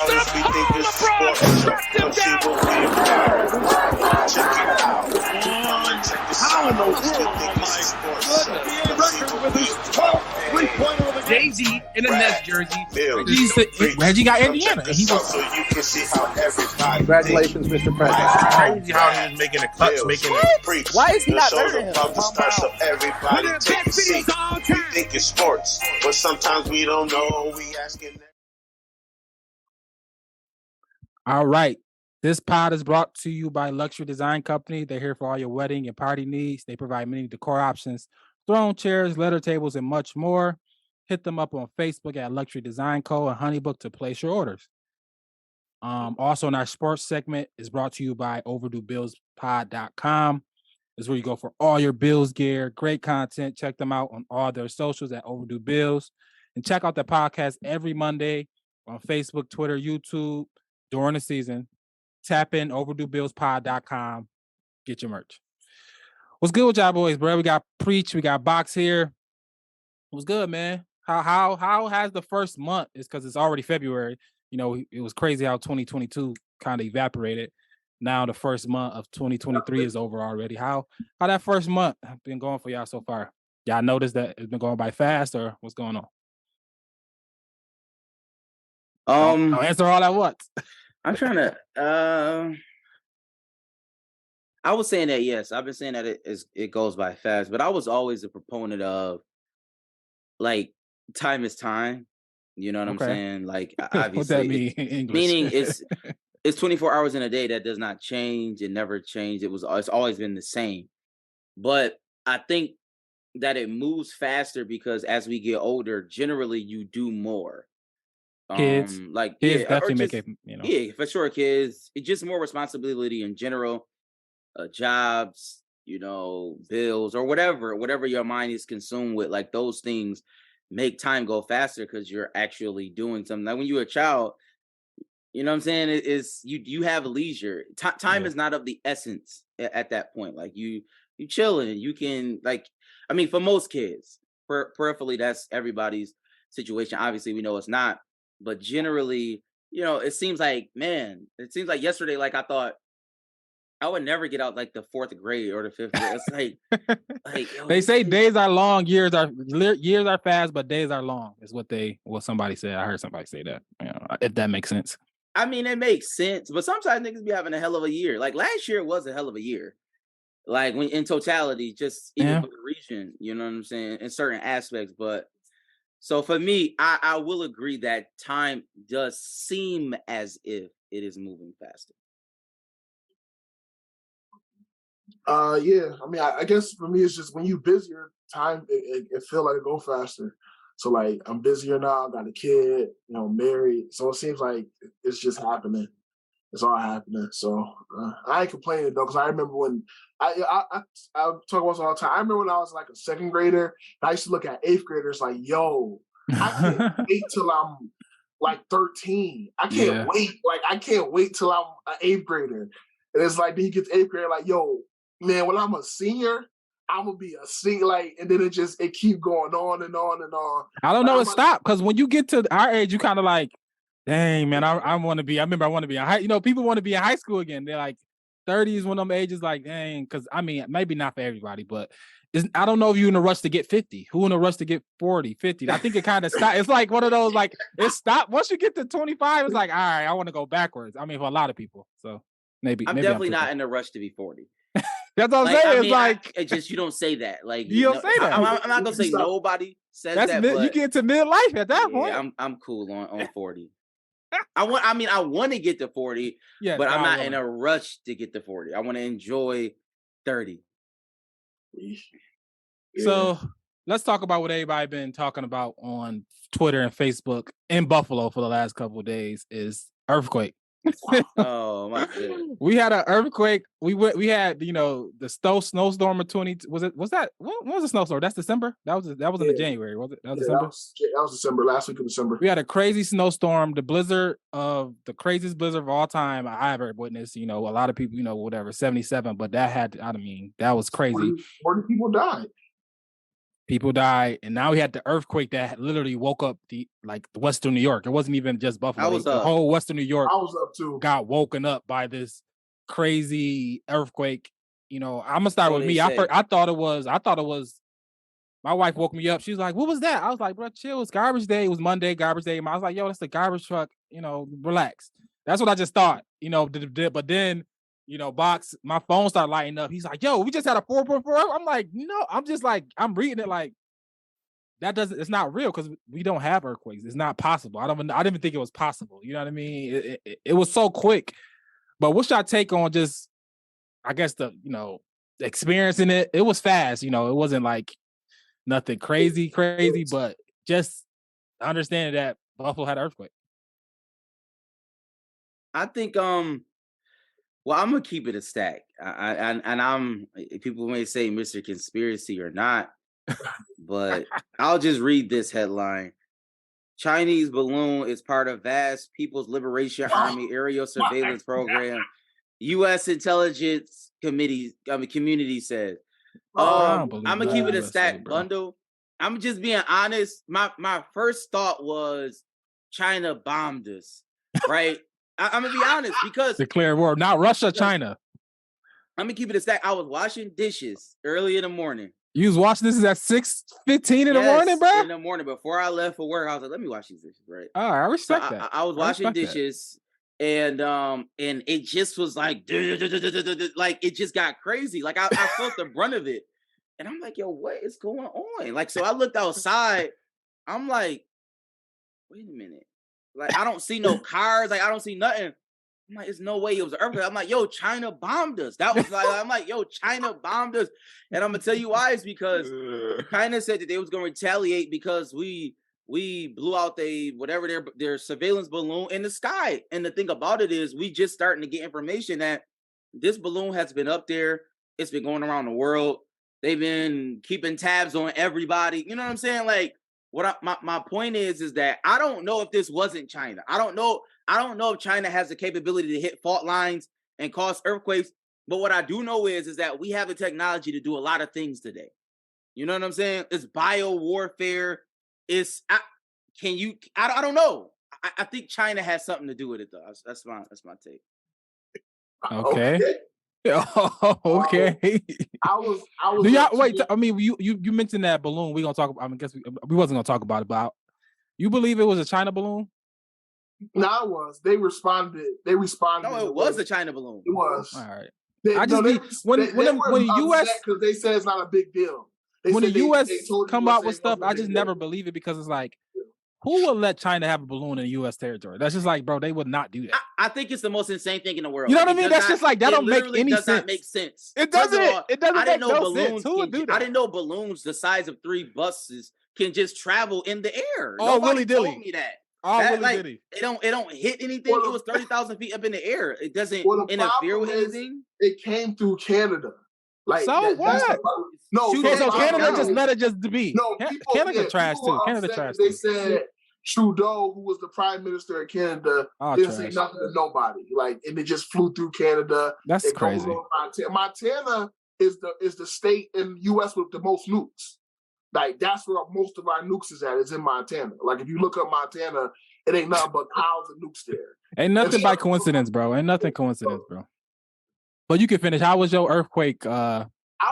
Others we think this is sports, but she will be a check it out. Check this out. Others we think this is sports, but she will be Jay-Z in a Nets jersey. Reggie got Indiana. So you can see how everybody. Congratulations, Mr. President. Crazy how he was making the cuts, making it. Why is he not better than him? The stars of everybody take a seat. We think it's sports, but sometimes we don't know. We asking. All right. This pod is brought to you by Luxury Design Company. They're here for all your wedding and party needs. They provide many decor options, throne chairs, letter tables, and much more. Hit them up on Facebook at Luxury Design Co. and Honeybook to place your orders. Also, in our sports segment is brought to you by OverdueBillsPod.com. This is where you go for all your Bills gear. Great content. Check them out on all their socials at Overdue Bills. And check out the podcast every Monday on Facebook, Twitter, YouTube during the season. Tap in OverdueBillsPod.com. Get your merch. What's good with y'all boys, bro? We got Preach. We got Box here. What's good, man? How has the first month? It's because it's already February. You know, it was crazy how 2022 kind of evaporated. Now the first month of 2023 is over already. How that first month been going for y'all so far? Y'all noticed that it's been going by fast, or what's going on? I'll answer all at once. I'm trying to. I was saying that yes, I've been saying that it goes by fast, but I was always a proponent of like time is time. You know what I'm saying? Like obviously, what that mean in English? Meaning it's 24 hours in a day. That does not change. It never changed. It's always been the same. But I think that it moves faster because as we get older, generally you do more. Kids definitely make it, Yeah, for sure, kids. It's just more responsibility in general, jobs, bills or whatever your mind is consumed with. Like those things make time go faster because you're actually doing something. Like when you're a child, you know what I'm saying? It is you have leisure. Time is not of the essence at that point. Like you chilling. You can for most kids, peripherally, that's everybody's situation. Obviously, we know it's not. But generally, it seems like yesterday, like I thought I would never get out like the 4th grade or the 5th grade. It's like they say days are long, years are fast, but days are long is what somebody said. I heard somebody say that. If that makes sense. I mean, it makes sense, but sometimes niggas be having a hell of a year. Like last year was a hell of a year. Like when in totality, just even for the region, you know what I'm saying, in certain aspects, but. So for me, I will agree that time does seem as if it is moving faster. Yeah. I mean, I guess for me, it's just when you're busier, time it feel like it go faster. So like I'm busier now, got a kid, married. So it seems like it's just happening. It's all happening. So I ain't complaining though, because I remember when I talk about this all the time. I remember when I was like a 2nd grader, I used to look at 8th graders like, yo, I can't wait till I'm like 13. I can't wait. Like I can't wait till I'm an 8th grader. And it's like then you get to 8th grade, like, yo, man, when I'm a senior, I'm gonna be a senior. Like, and then it keep going on and on and on. I don't know. It stopped because when you get to our age, you kind of like. Dang, man, I want to be. I remember I want to be in high. People want to be in high school again. They're like 30s, one of them ages. Like, dang, because I mean, maybe not for everybody, but I don't know if you're in a rush to get 50. Who in a rush to get 40, 50? I think it kind of stopped. It's like one of those, like it stopped once you get to 25. It's like, all right, I want to go backwards. I mean, for a lot of people, so maybe I'm definitely not in a rush to be 40. That's what I'm saying. It's just you don't say that. Like you don't say that. I'm not gonna say nobody says that. But you get to midlife at that point. I'm cool on 40. I want to get to 40, but I'm not in a rush to get to 40. I want to enjoy 30. Yeah. So let's talk about what everybody been talking about on Twitter and Facebook in Buffalo for the last couple of days is earthquake. Oh my goodness. We had an earthquake. We had the snowstorm of 20. When was the snowstorm? That's December. That was in the January. Was it? That was December. That was December. Last week of December. We had a crazy snowstorm. The craziest blizzard of all time I ever witnessed. A lot of people. Whatever 77, but that was crazy. 40 people died. People died, and now we had the earthquake that literally woke up the Western New York. It wasn't even just Buffalo. The whole Western New York I was up too. Got woken up by this crazy earthquake. You know, I'm gonna start with me. I thought it was my wife woke me up. She was like, "What was that?" I was like, "Bro, chill. It's garbage day. It was Monday, garbage day." I was like, "Yo, that's the garbage truck. You know, relax." That's what I just thought. You know, but then, you know, my phone started lighting up. He's like, "Yo, we just had a 4.4." I'm like, "No." I'm just like, I'm reading it like that doesn't. It's not real because we don't have earthquakes. It's not possible. I didn't even think it was possible. You know what I mean? It was so quick. But what's your take on just, I guess experiencing it? It was fast. You know, it wasn't like nothing crazy, but just understanding that Buffalo had an earthquake. I think well, I'm gonna keep it a stack. I'm people may say Mr. Conspiracy or not, but I'll just read this headline. Chinese balloon is part of vast People's Liberation Army aerial surveillance program. U.S. intelligence community says. I'm gonna keep it a stack bundle. I'm just being honest. My first thought was China bombed us, right? I'm gonna be honest because declare war, not Russia, China. I'm gonna keep it a stack. I was washing dishes early in the morning. You was watching this at 6:15 in the morning, bro? In the morning before I left for work, I was like, "Let me wash these dishes." Right? Oh, I respect that. I was washing dishes, and it just was like it just got crazy. Like I felt the brunt of it, and I'm like, "Yo, what is going on?" Like, so I looked outside. I'm like, "Wait a minute." Like, I don't see no cars. Like, I don't see nothing. I'm like, there's no way it was an earthquake. I'm like, yo, China bombed us. That was like, I'm like, yo, China bombed us. And I'm gonna tell you why. It's because China said that they was gonna retaliate because we blew out their surveillance balloon in the sky. And the thing about it is, we just starting to get information that this balloon has been up there. It's been going around the world. They've been keeping tabs on everybody. You know what I'm saying? Like, my point is that I don't know if this wasn't China. I don't know if China has the capability to hit fault lines and cause earthquakes. But what I do know is that we have the technology to do a lot of things today. You know what I'm saying? It's bio warfare. I don't know. I think China has something to do with it though. That's my take. Okay. Okay. I was. Do y'all wait? I mean, you mentioned that balloon. We gonna talk about. I mean, guess we wasn't gonna talk about it. But you believe it was a China balloon? No, it was. They responded. No, it was a China balloon. It was. All right. When the U.S. because they say it's not a big deal. When the U.S. come out with stuff, I just never believe it because it's like, who would let China have a balloon in U.S. territory? That's just like, bro, they would not do that. I think it's the most insane thing in the world. You know what I mean? That's just like, that don't make any sense. It does not make sense. It doesn't. It doesn't make no sense. Who would do that? I didn't know balloons the size of 3 buses can just travel in the air. Oh, Nobody told me that. Oh, really? It don't hit anything. It was 30,000 feet up in the air. It doesn't interfere with anything. It came through Canada. Like, so what? No, so Canada just let it just be. No, Canada trash too. Canada trash. They said Trudeau, who was the prime minister of Canada, didn't say nothing to nobody. Like, and it just flew through Canada. That's crazy. Montana is the state in the U.S. with the most nukes. Like, that's where most of our nukes is at. Is in Montana. Like, if you look up Montana, it ain't nothing but piles of nukes there. Ain't nothing by coincidence, bro. Ain't nothing coincidence, bro. But you can finish. How was your earthquake? I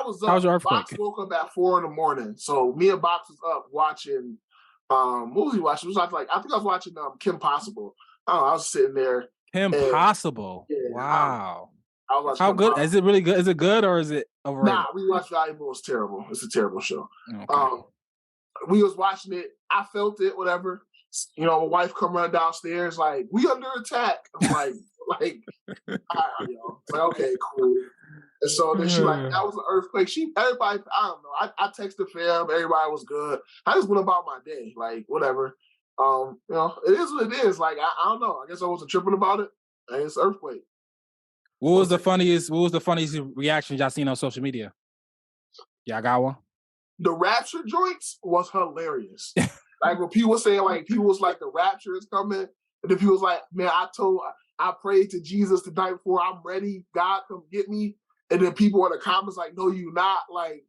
was up. How was your earthquake? Box woke up at 4 a.m. So me and Box was up watching. What was he watching? It was like I think I was watching Kim Possible. I was sitting there. Kim Possible. Yeah, wow. I was watching How good? Is it really good? Is it good or is it overrated? Nah, we watched Valuable. It's terrible. It's a terrible show. Okay. We was watching it. I felt it. Whatever. You know, my wife come run downstairs like, we under attack. I'm like, all right, yo. It's like, okay, cool. And so then she like, that was an earthquake. Everybody, I don't know. I texted fam. Everybody was good. I just went about my day, like whatever. You know, it is what it is. Like I don't know. I guess I wasn't tripping about it. And it's an earthquake. What was the funniest reaction y'all seen on social media? Y'all got one? The rapture joints was hilarious. Like when people were saying, like people was like, the rapture is coming, and then people was like, man, I prayed to Jesus the night before. I'm ready. God, come get me. And then people in the comments like, no, you not. Like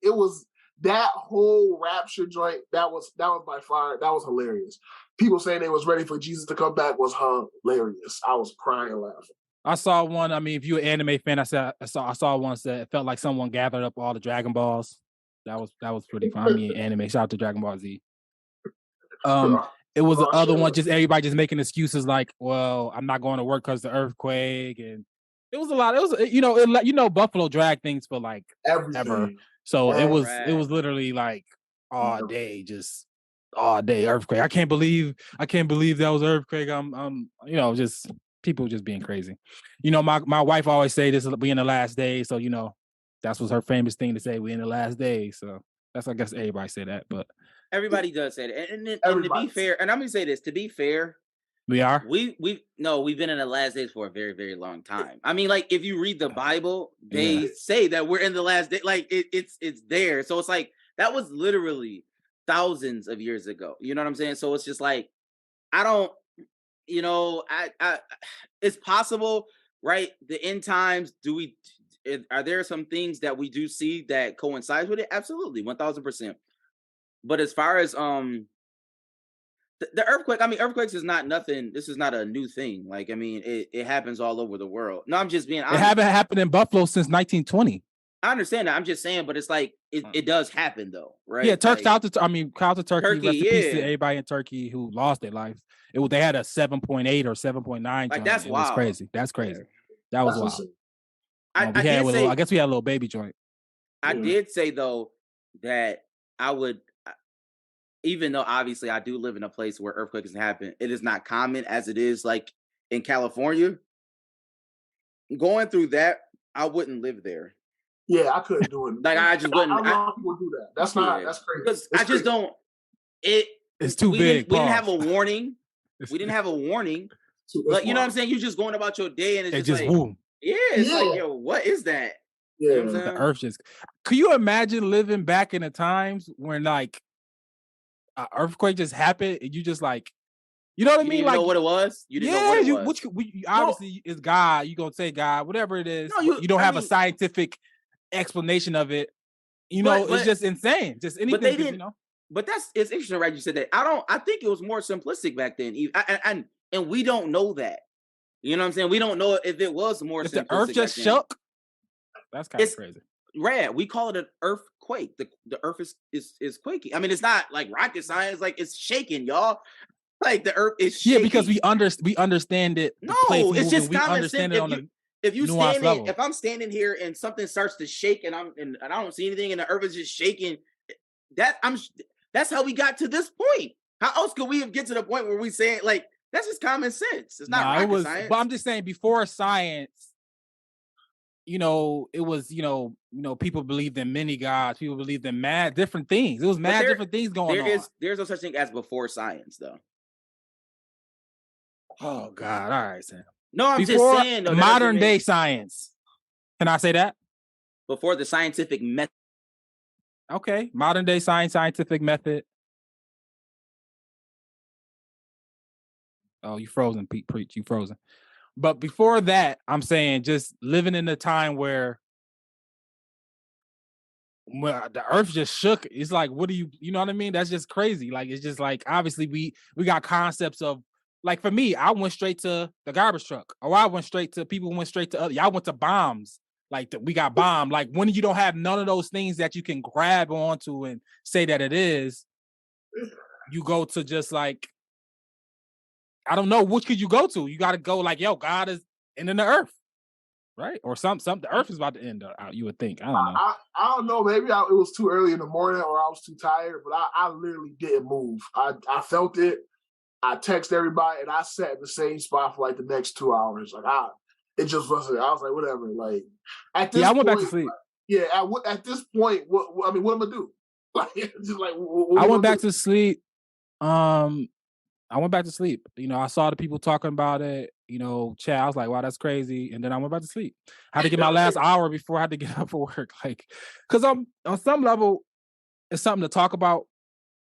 that whole rapture joint, that was by far, that was hilarious. People saying they was ready for Jesus to come back was hilarious. I was crying laughing. I saw one. I mean, if you're an anime fan, I saw one that it felt like someone gathered up all the Dragon Balls. That was pretty fun. I mean, anime. Shout out to Dragon Ball Z. It was the other one, just everybody just making excuses like, well, I'm not going to work because the earthquake, and it was a lot. It was, Buffalo drag things for like ever. So it was literally like all day, just all day earthquake. I can't believe that was earthquake. Just people just being crazy. My wife always say this will be in the last day, so that's what's her famous thing to say. We in the last day, so that's, I guess everybody say that, but everybody does say that. And to be fair, and I'm gonna say this, to be fair, we've been in the last days for a very, very long time. I mean, like, if you read the Bible, they say that we're in the last day. Like it's there. So it's like that was literally thousands of years ago. You know what I'm saying? So it's just like, I don't, it's possible, right? The end times, are there some things that we do see that coincides with it? Absolutely, 1000%. But as far as the earthquake, I mean, earthquakes is not nothing. This is not a new thing. Like, I mean, it happens all over the world. No, I'm just being honest. It haven't happened in Buffalo since 1920. I understand that. I'm just saying, but it's like it does happen though, right? Yeah, shout out to Turkey. Rest in peace to everybody in Turkey who lost their lives. They had a 7.8 or 7.9. Like, that's wild. It was crazy. That's crazy. That was wild. I guess we had a little baby joint. I did say though that I would, even though obviously I do live in a place where earthquakes happen, it is not common as it is like in California. Going through that, I wouldn't live there. Yeah, I couldn't do it. Like, I just wouldn't. I don't know how people do that. That's crazy. Because I just don't. It's too big. We didn't have a warning. We didn't have a warning. Like, you know what I'm saying? You're just going about your day, and it's just like, boom. Yeah, it's like, yo, what is that? Yeah, you know what I'm saying? The earth just. Could you imagine living back in the times when like an earthquake just happened and you just like, you know what I mean? Like, know what it was? You didn't know what it was. Obviously it's God. You gonna say God, whatever it is. No, you don't have a scientific explanation of it. It's just insane. Just anything. But they didn't. But it's interesting, right? You said that. I think it was more simplistic back then. And we don't know that. You know what I'm saying? We don't know if it was more simplistic. The earth just shook. That's kind of crazy. Rad. We call it an earthquake. The earth is quaking. I mean, it's not like rocket science. Like, it's shaking, y'all. Like, the earth is shaking. Yeah, because we understand it. No, it's just common sense. If I'm standing here and something starts to shake and I don't see anything and the earth is just shaking, that's how we got to this point. How else could we get to the point where we say, like, that's just common sense? It's not rocket science. But I'm just saying, before science, it was, people believed in many gods. People believed in mad different things. It was different things going on. There's no such thing as before science, though. Oh God! All right, Sam. No, I'm just saying. Though, modern day science. Can I say that? Before the scientific method. Okay, modern day scientific method. Oh, you frozen, Pete. Preach, you frozen. But before that, I'm saying just living in a time where the earth just shook. It's like, what do you know what I mean? That's just crazy. Like, it's just like, obviously we got concepts of, like, for me, I went straight to the garbage truck. Or y'all went straight to other. Y'all went to bombs. Like, we got bombed. Like, when you don't have none of those things that you can grab onto and say that it is, you go to just like, I don't know, which could you go to? You got to go like, yo, God is ending the earth, right? Or something. The earth is about to end. You would think. I don't know. I don't know. Maybe it was too early in the morning, or I was too tired. But I literally didn't move. I felt it. I texted everybody, and I sat in the same spot for like the next 2 hours. Like, it just wasn't. I was like, whatever. Like, at this I went back to sleep. At this point, what am I gonna do? Like, just like, I went back to sleep. I went back to sleep. I saw the people talking about it, chat. I was like, wow, that's crazy. And then I went back to sleep. I had to get my last hour before I had to get up for work. Like, because I'm on some level, it's something to talk about.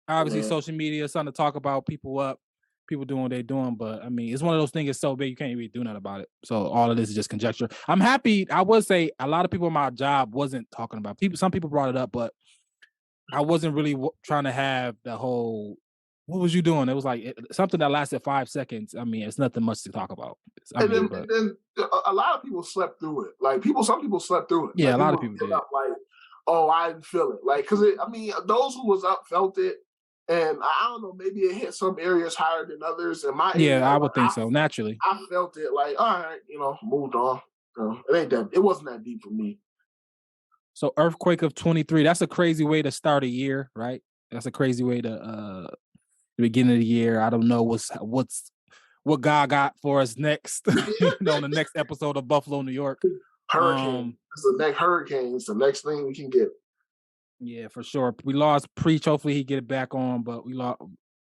Obviously, social media is something to talk about. People doing what they're doing. But I mean, it's one of those things, it's so big, you can't really do nothing about it. So all of this is just conjecture. I'm happy. I would say a lot of people in my job wasn't talking about it. Some people brought it up, but I wasn't really trying to have the whole. What was you doing? It was like something that lasted 5 seconds. I mean, it's nothing much to talk about. And then a lot of people slept through it. Like some people slept through it. Yeah, like, a lot of people did. Like, oh, I didn't feel it. Like, because I mean, those who was up felt it, and I don't know, maybe it hit some areas higher than others. And my area, I would think so. Naturally, I felt it. Like, all right, moved on. It wasn't that deep for me. So earthquake of 23. That's a crazy way to start a year, right? That's a crazy way to the beginning of the year. I don't know what God got for us next. The next episode of Buffalo, New York. Hurricane. It's the next hurricane. It's the next thing we can get. Yeah, for sure. We lost Preach. Hopefully he get it back on, but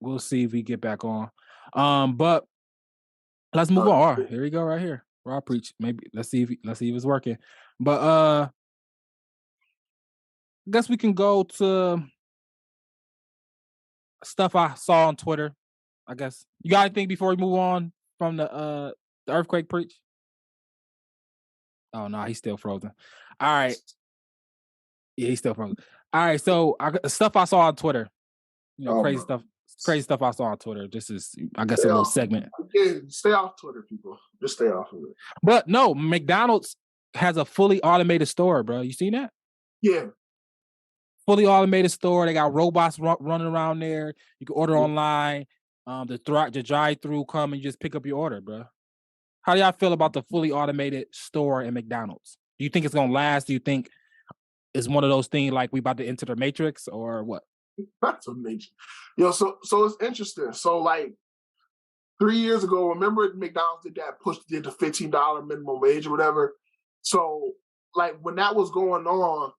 we'll see if we get back on. But let's move on. Here we go, right here. Raw Preach. Maybe let's see if it's working. But I guess we can go to stuff I saw on Twitter. I guess you got anything before we move on from the earthquake, Preach? Oh no, he's still frozen. All right, yeah, he's still frozen. All right, so stuff I saw on Twitter. Crazy stuff I saw on Twitter. This is, I guess, a little segment. Again, stay off Twitter, people. Just stay off of it. But no, McDonald's has a fully automated store, bro. You seen that? Yeah. Fully automated store. They got robots running around there. You can order online. The drive-through come and just pick up your order, bro. How do y'all feel about the fully automated store in McDonald's? Do you think it's gonna last? Do you think it's one of those things like we about to enter the Matrix or what? That's amazing. So it's interesting. So like 3 years ago, remember McDonald's did the $15 minimum wage or whatever. So like when that was going on,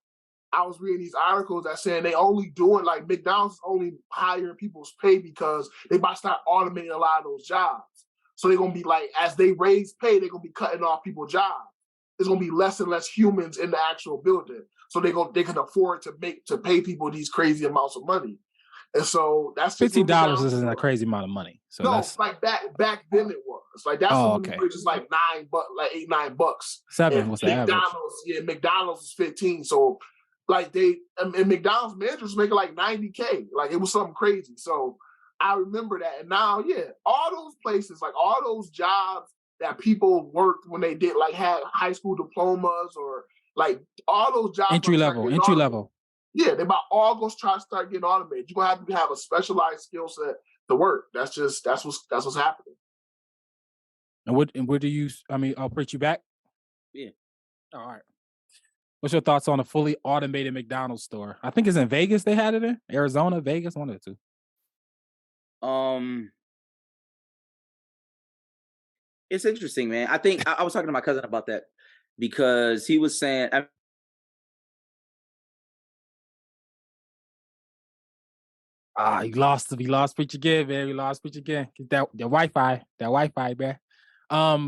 I was reading these articles that saying they only doing like McDonald's is only hiring people's pay because they about to start automating a lot of those jobs. So they're gonna be like, as they raise pay, they're gonna be cutting off people's jobs. There's gonna be less and less humans in the actual building. So they can afford to pay people these crazy amounts of money. And so that's $50 isn't a crazy amount of money. So that's like back then it was. Like that's when we were just like $9, like $8-9. $7 was the average. McDonald's was 15. So like and McDonald's managers making like $90K. Like it was something crazy. So I remember that. And now, all those places, like all those jobs that people worked when they did like had high school diplomas or like all those jobs. Entry level. Yeah, they about all gonna try to start getting automated. You're gonna have to have a specialized skill set to work. That's what's happening. And where do you? I mean, I'll put you back. Yeah. All right. What's your thoughts on a fully automated McDonald's store? I think it's in Vegas. They had it in Arizona, Vegas, one of the two. It's interesting, man. I think I was talking to my cousin about that because he was saying. He lost Preach again, man. We lost Preach again. Get that Wi-Fi, man.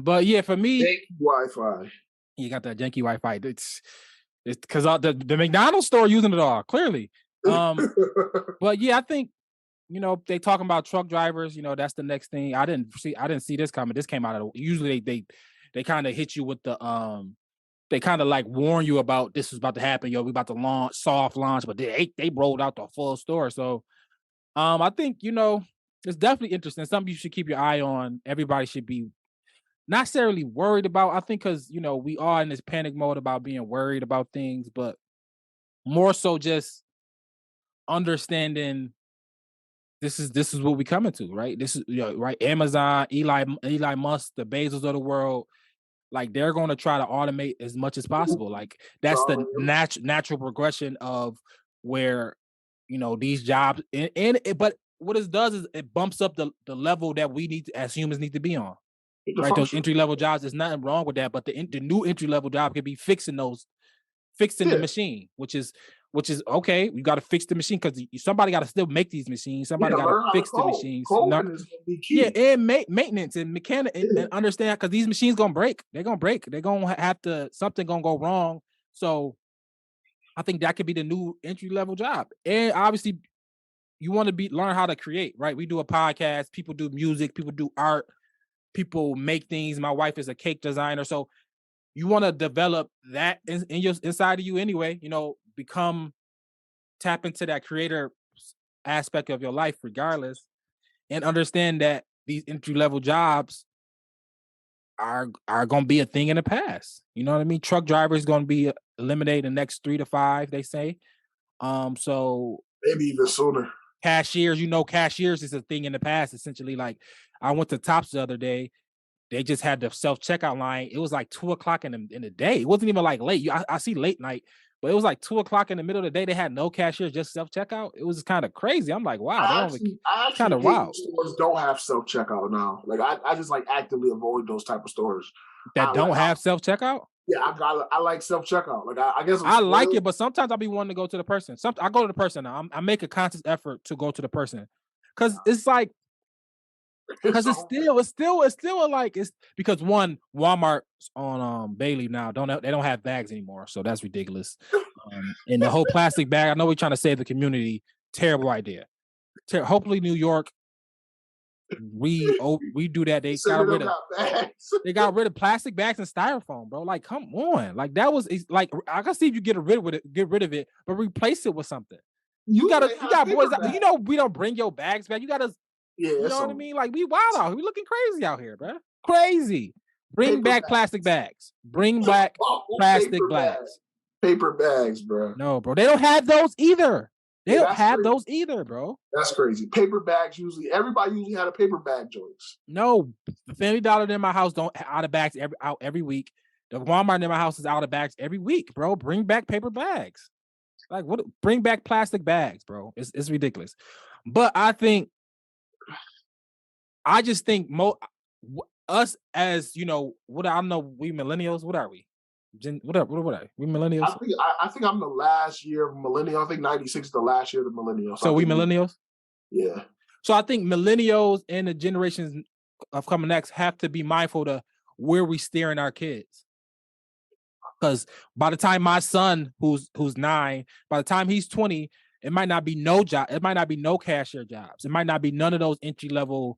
But yeah, for me, Wi-Fi. You got that janky Wi-Fi. It's because the McDonald's store using it all clearly. But yeah, I think they talking about truck drivers. That's the next thing. I didn't see this coming. This came out of usually they kind of hit you with the they kind of like warn you about this is about to happen. We about to soft launch, but they rolled out the full store. So I think it's definitely interesting. Something you should keep your eye on. Everybody should be not necessarily worried about. I think because we are in this panic mode about being worried about things, but more so just understanding this is what we coming to, right? This is right. Amazon, Elon Musk, the Bezos of the world, like they're going to try to automate as much as possible. Like that's the natural progression of where these jobs but what it does is it bumps up the level that we need as humans need to be on. Right, those entry level jobs. There's nothing wrong with that, but the new entry level job could be fixing the machine, which is okay. You got to fix the machine because somebody got to still make these machines. Somebody got to fix the machines. And maintenance and mechanic and understand because these machines gonna break. They're gonna break. They're gonna have to something gonna go wrong. So I think that could be the new entry level job. And obviously, you want to learn how to create. Right? We do a podcast. People do music. People do art. People make things. My wife is a cake designer, so you want to develop that inside of you anyway. tap into that creator aspect of your life regardless, and understand that these entry-level jobs are going to be a thing in the past. You know what I mean? Truck driver is going to be eliminated in the next 3 to 5, they say. So maybe even sooner. Cashiers, cashiers is a thing in the past. Essentially, like I went to Tops the other day. They just had the self-checkout line. It was like 2:00 in the day. It wasn't even like late. I see late night, but it was like 2:00 in the middle of the day. They had no cashiers, just self-checkout. It was kind of crazy. I'm like, wow, I actually kind of wild. Stores don't have self-checkout now. Like I just like actively avoid those type of stores that don't have self-checkout. Yeah, I like self-checkout. Like I guess I like it, but sometimes I'll be wanting to go to the person. I go to the person now. I make a conscious effort to go to the person because it's like. Because it's still like it's because one Walmart's on Bailey now they don't have bags anymore, so that's ridiculous. And the whole plastic bag, I know we're trying to save the community. Terrible idea. Hopefully New York, we do that. They got rid of plastic bags and styrofoam, bro. Like, come on, like that was like I can see if you get rid of it, but replace it with something. You got boys out, we don't bring your bags back. You gotta. Yeah, you know what I mean? Like, we wild out here. We looking crazy out here, bro. Crazy. Bring back plastic bags. Bring back plastic bags. Paper bags, bro. No, bro. They don't have those either. They don't have those either, bro. That's crazy. Paper bags everybody usually had a paper bag joints. No, the Family Dollar in my house don't out of bags out every week. The Walmart in my house is out of bags every week, bro. Bring back paper bags. Like, what? Bring back plastic bags, bro. It's ridiculous. But I just think us as what I don't know, we millennials. What are we? What are we millennials? I think I'm the last year of millennial. I think 96 is the last year of the millennials. So we millennials? Yeah. So I think millennials and the generations of coming next have to be mindful to where we steering our kids. Because by the time my son, who's 9, by the time he's 20, it might not be no job. It might not be no cashier jobs. It might not be none of those entry level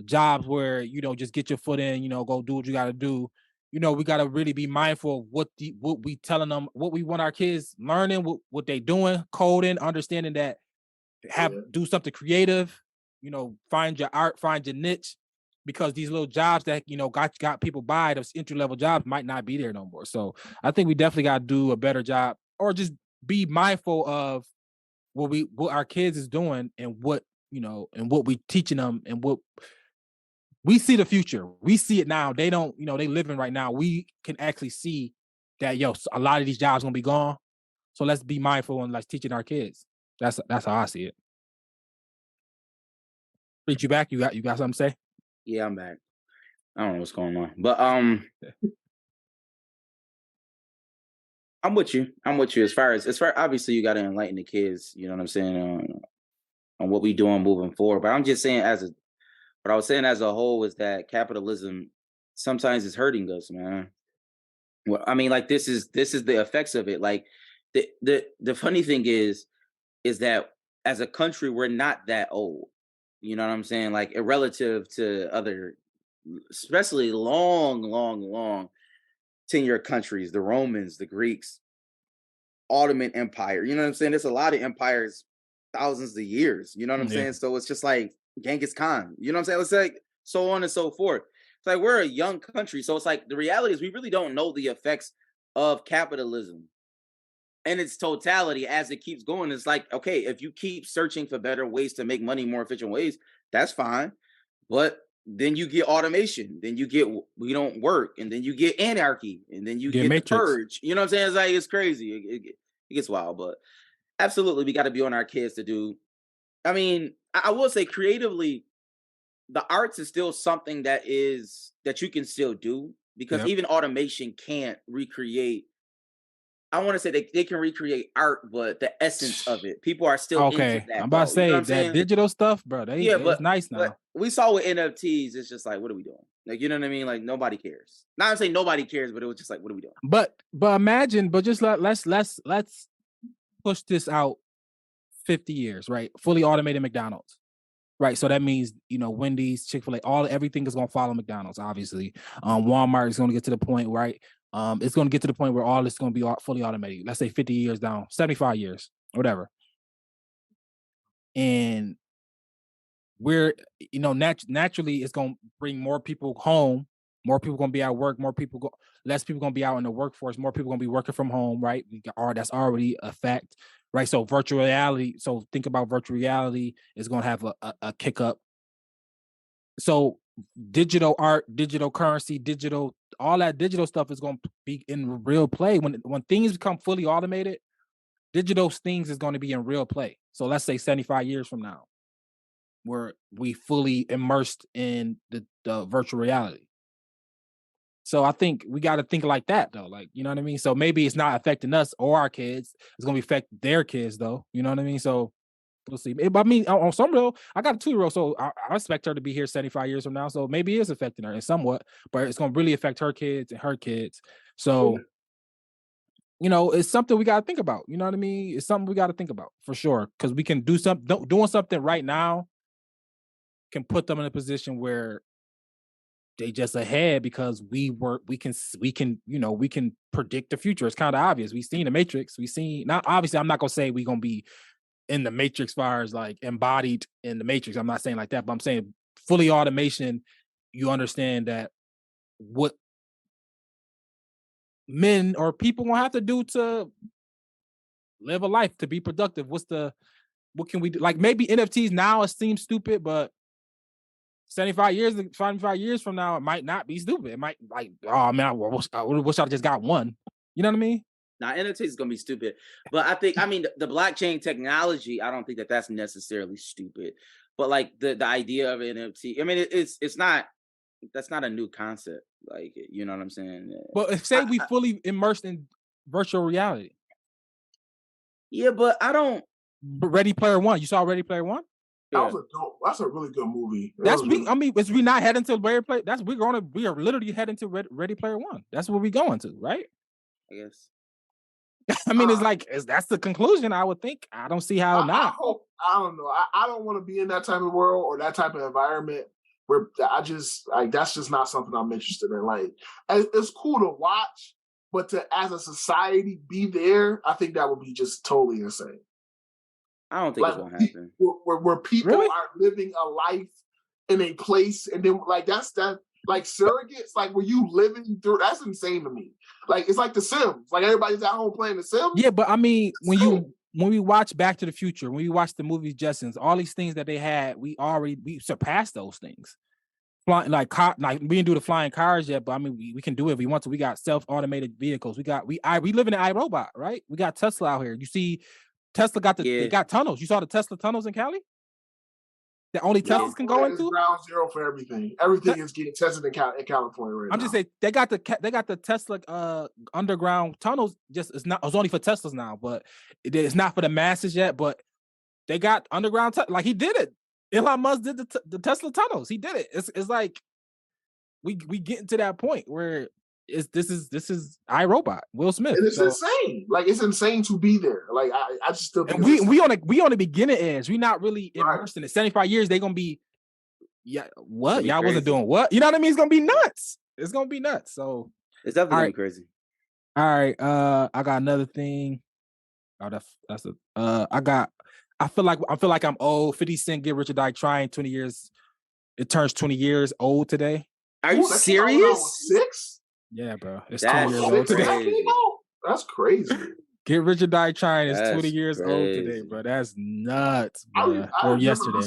jobs where just get your foot in, go do what you got to do. We got to really be mindful of what we telling them, what we want our kids learning, what they doing, coding, understanding that do something creative, find your art, find your niche, because these little jobs that got people by, those entry level jobs might not be there no more. So I think we definitely got to do a better job, or just be mindful of what our kids is doing and what and what we teaching them, and what we see the future. We see it now. They don't, they living right now. We can actually see that, a lot of these jobs gonna be gone. So let's be mindful and let's teaching our kids. That's how I see it. Reach you back. You got something to say? Yeah, I'm back. I don't know what's going on, but I'm with you. As far obviously you got to enlighten the kids. You know what I'm saying on what we doing moving forward. But I'm just saying what I was saying as a whole is that capitalism sometimes is hurting us, man. Well, I mean, like this is the effects of it. Like the funny thing is that as a country, we're not that old. You know what I'm saying? Like relative to other, especially long tenure countries, the Romans, the Greeks, Ottoman Empire. You know what I'm saying? There's a lot of empires, thousands of years. You know what I'm saying? So it's just like Genghis Khan. You know what I'm saying? It's like so on and so forth. It's like we're a young country. So it's like the reality is we really don't know the effects of capitalism and its totality as it keeps going. It's like, okay, if you keep searching for better ways to make money, more efficient ways, that's fine. But then you get automation, then you get we don't work, and then you get anarchy, and then you get the purge. You know what I'm saying? It's like, it's crazy. It gets wild, but absolutely we got to be on our kids to do. I mean, I will say creatively, the arts is still something that you can still do, because even automation can't recreate. I want to say they can recreate art, but the essence of it, people are still into that. I'm about to say that digital stuff, bro. It's nice now. But we saw with NFTs, it's just like, what are we doing? Like, you know what I mean? Like, nobody cares. Not to say nobody cares, but it was just like, what are we doing? But imagine, just let's push this out 50 years, right? Fully automated McDonald's. Right, so that means Wendy's, Chick-fil-A, everything is gonna follow McDonald's. Obviously, Walmart is gonna get to the point, right? It's gonna get to the point where all this is gonna be fully automated. Let's say 50 years down, 75 years, whatever. and we're, naturally it's going to bring more people home, more people going to be at work, less people going to be out in the workforce, more people going to be working from home, right? That's already a fact, right? So virtual reality, so think about virtual reality is going to have a kick up. So digital art, digital currency, all that digital stuff is going to be in real play. When things become fully automated, digital things is going to be in real play. So let's say 75 years from now, where we fully immersed in the virtual reality. So I think we got to think like that, though. Like, you know what I mean? So maybe it's not affecting us or our kids. It's going to affect their kids, though. You know what I mean? So we'll see. But I mean, on some level, I got a 2-year-old, so I expect her to be here 75 years from now. So maybe it is affecting her in somewhat, but it's going to really affect her kids and her kids. So, it's something we got to think about. You know what I mean? It's something we got to think about for sure. Because we can do doing something right now can put them in a position where they just ahead because we can predict the future. It's kind of obvious. We've seen the Matrix. Not obviously, I'm not gonna say we're gonna be in the Matrix as far as like embodied in the Matrix. I'm not saying like that, but I'm saying fully automation, you understand that what men or people gonna have to do to live a life, to be productive. What can we do? Like maybe NFTs now it seems stupid, but 75 years from now, it might not be stupid. It might like, oh man, I wish I just got one. You know what I mean? Now, NFT is gonna be stupid, but I mean, the blockchain technology, I don't think that's necessarily stupid. But like the idea of NFT, I mean, it's not. That's not a new concept. Like, you know what I'm saying? But say we fully immersed in virtual reality. Yeah, but I don't. Ready Player One. You saw Ready Player One? That's a really good movie. Is we not heading to Ready Player? We are literally heading to Ready Player One. That's where we going to, right? I guess. I mean, that's the conclusion. I would think. I don't see how not. I don't know. I don't want to be in that type of world or that type of environment where that's just not something I'm interested in. Like, it's cool to watch, but to as a society be there, I think that would be just totally insane. I don't think it's gonna happen. Where people are living a life in a place, and then like like surrogates, like were you living through? That's insane to me. Like it's like The Sims. Like everybody's at home playing The Sims. Yeah, but I mean, when we watch Back to the Future, when we watch the movie Jetsons, all these things that they had, we surpassed those things. Flying like we didn't do the flying cars yet, but I mean we can do it if we want to. We got self-automated vehicles. We live in an iRobot, right? We got Tesla out here. You see. Tesla they got tunnels. You saw the Tesla tunnels in Cali? That only Teslas can go into? Ground zero for everything. Everything is getting tested in California right now. I'm just saying they got the Tesla underground tunnels. It's only for Teslas now, but it's not for the masses yet. But they got underground like he did it. Elon Musk did the Tesla tunnels. He did it. It's like we getting to that point where this is iRobot, Will Smith. And it's insane. Like it's insane to be there. Like I just still think we on the beginning edge. We not really immersed in it. 75 years, they gonna be what? Y'all wasn't doing what? You know what I mean? It's gonna be nuts. It's gonna be nuts. So it's definitely gonna be crazy. All right. I got another thing. Oh, that's I feel like I'm old. 50 Cent Get Rich or Die Trying 20 years. It turns 20 years old today. Are you serious? 6? Yeah, bro. It's 20 years old today. That's crazy. Get Rich or Die Trying is 20 years old today, bro. That's nuts, bro. Or yesterday.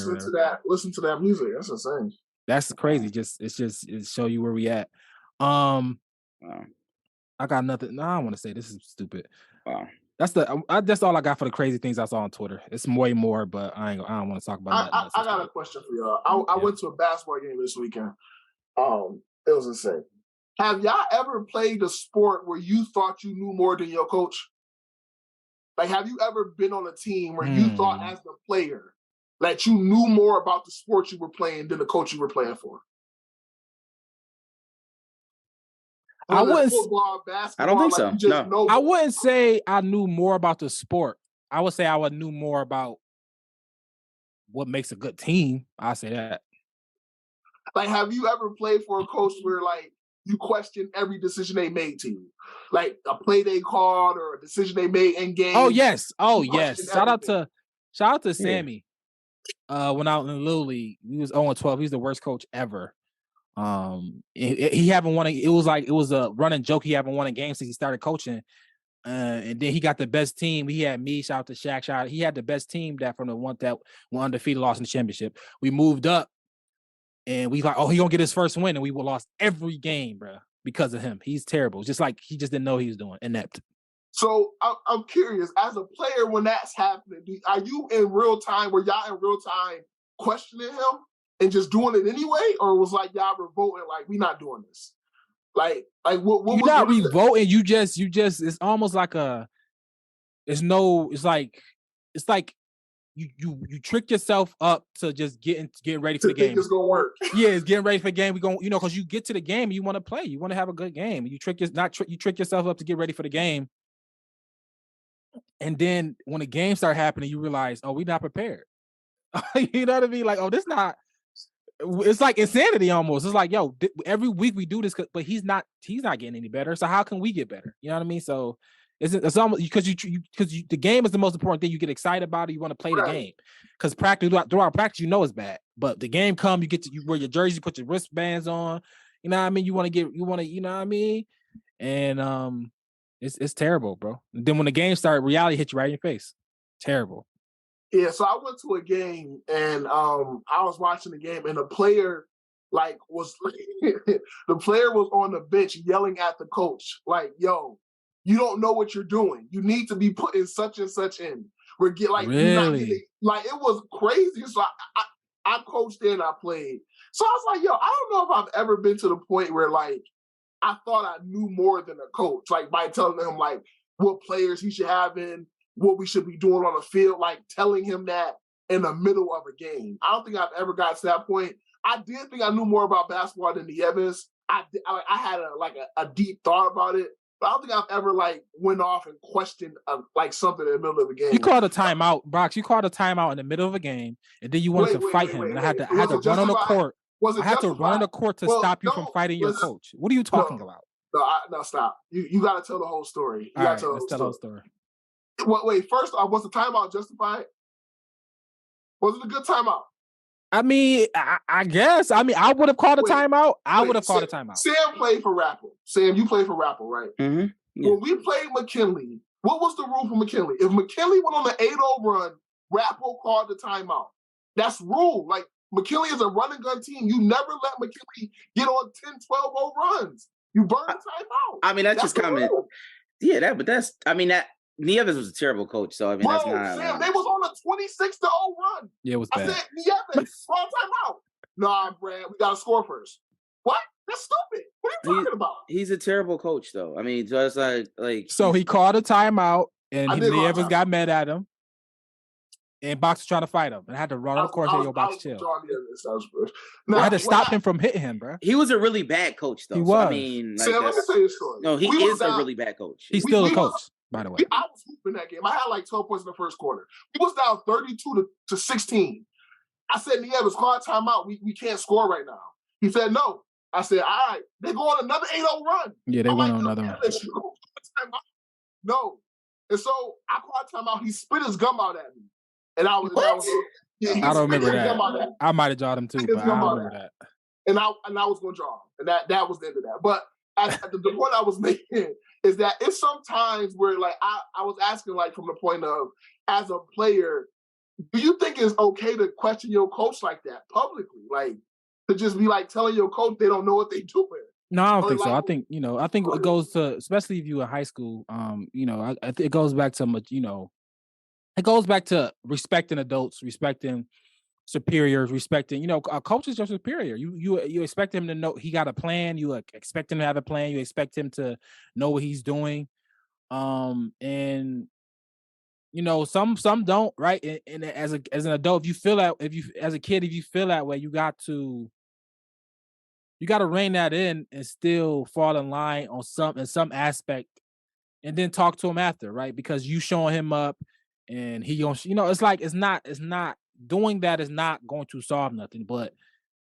Listen to that music. That's insane. That's crazy. It show you where we at. I got nothing. No, I don't want to say this is stupid. Wow. That's all I got for the crazy things I saw on Twitter. It's way more, but I don't want to talk about that. I got a question for y'all. I went to a basketball game this weekend. It was insane. Have y'all ever played a sport where you thought you knew more than your coach? Like, have you ever been on a team where you thought as the player that you knew more about the sport you were playing than the coach you were playing for? I wouldn't. Football, basketball, I don't think so. No. I wouldn't say I knew more about the sport. I would say I knew more about what makes a good team. I say that. Like, have you ever played for a coach where like you question every decision they made to you, like a play they called or a decision they made in game? Oh yes. Shout out to Sammy. When out in Little League, he was 0-12. He's the worst coach ever. He haven't won. It was a running joke. He haven't won a game since he started coaching. And then he got the best team. He had me, shout out to Shaq, shout out. He had the best team that from the one that won undefeated, lost in the championship. We moved up, and we like, oh, he gonna get his first win, and we lost every game, bro, because of him. He's terrible. Just like he just didn't know he was doing inept. So I'm curious, as a player, when that's happening, are you in real time? Were y'all in real time questioning him and just doing it anyway, or was like y'all revolting, like we not doing this? Like what you're not revolting. You just it's almost like it's like you trick yourself up to just getting ready for the game. It's gonna work. Yeah, it's getting ready for the game. We going, because you get to the game, you want to play, you want to have a good game. You trick yourself up to get ready for the game, and then when the game start happening, you realize, oh, we're not prepared. You know what I mean? Like, oh, this not. It's like insanity almost. It's like, yo, every week we do this, but he's not getting any better. So how can we get better? You know what I mean? So it's almost because the game is the most important thing. You get excited about it. You want to play the game because throughout practice, it's bad. But the game you get to wear your jersey, put your wristbands on. You know what I mean? You know what I mean? And it's terrible, bro. And then when the game started, reality hit you right in your face. Terrible. Yeah, so I went to a game and I was watching the game and the player was on the bench yelling at the coach like, "Yo, you don't know what you're doing. You need to be putting such and such in." Really? You're not getting, it was crazy. So I coached and I played. So I was like, "Yo, I don't know if I've ever been to the point where I thought I knew more than a coach, by telling him what players he should have in, what we should be doing on the field, telling him that in the middle of a game." I don't think I've ever got to that point. I did think I knew more about basketball than the Evans. I had a deep thought about it, but I don't think I've ever went off and questioned something in the middle of a game. You called a timeout, Brox. You called a timeout in the middle of a game, and then you wanted to fight him, and I had to run on the court. I had to run on the court to stop you from fighting your coach. What are you talking about? No, stop. You got to tell the whole story. Let's tell the whole story. Wait, first off, was the timeout justified? Was it a good timeout? I mean, I guess. I mean, I would have called a timeout. I would have called a timeout. Sam played for Rapple. Sam, you played for Rapple, right? Mm-hmm. Yeah. When we played McKinley, what was the rule for McKinley? If McKinley went on the 8-0 run, Rapple called the timeout. That's rule. McKinley is a run and gun team. You never let McKinley get on 10-12-0 runs. You burn the timeout. I mean, that's just common. Yeah, that Nieves was a terrible coach, so I mean, that's not. Sam, they was on a 26-0 run. Yeah, it was bad. I said, Nieves, call timeout. Nah, Brad, we gotta score first. What? That's stupid. What are you talking about? He's a terrible coach, though. I mean, just like. So he called a timeout, and Nieves got mad at him, and Box was trying to fight him, and I had to run on the court and say, "Yo, Box, chill." I had to stop him from hitting him, bro. He was a really bad coach, though. He was. I mean, Sam, let me tell you a story. No, he is a really bad coach. He's still a coach. By the way, I was hooping that game. I had 12 points in the first quarter. We was down 32-16. I said, Nieves, call timeout. We can't score right now. He said, no. I said, all right. They go on another 8-0 run. Yeah, they went on another one. No. And so I called timeout. He spit his gum out at me. And I was I don't remember that. I might have jawed him too, but I don't remember that. And I was going to draw him. And that was the end of that. But the point I was making is that it's sometimes where I was asking from the point of, as a player, do you think it's okay to question your coach like that publicly? To just be telling your coach they don't know what they doing? No, I don't think so. I think it goes to, especially if you in high school, I think it goes back to much, it goes back to respecting adults, respecting superiors, respecting, a coach is your superior. You expect him to know he got a plan. You expect him to have a plan. You expect him to know what he's doing. And some don't, right? And as an adult, if you feel that, as a kid, if you feel that way, you got to rein that in and still fall in line on some aspect, and then talk to him after, right? Because you showing him up, and he gonna, it's not doing that is not going to solve nothing, but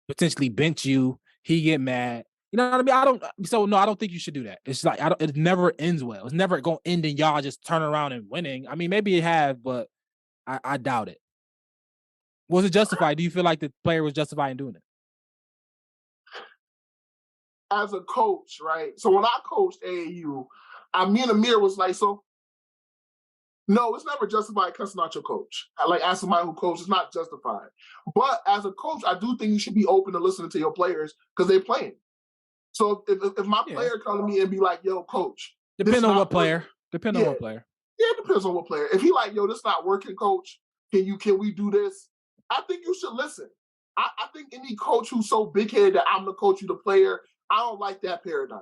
potentially bench you. He get mad. You know what I mean? I don't think you should do that. It's it never ends well. It's never going to end in y'all just turn around and winning. I mean, maybe it have, but I doubt it. Was it justified? Do you feel like the player was justified in doing it? As a coach, right? So when I coached AAU, me and Amir was like, so no, it's never justified cussing out your coach. As somebody who coaches, it's not justified. But as a coach, I do think you should be open to listening to your players because they're playing. So if my player come to me and be like, yo, coach. Depending on what player. Depending on what player. Yeah, it depends on what player. If he like, yo, this not working, coach. Can we do this? I think you should listen. I think any coach who's so big-headed that I'm the coach, you the player, I don't like that paradigm.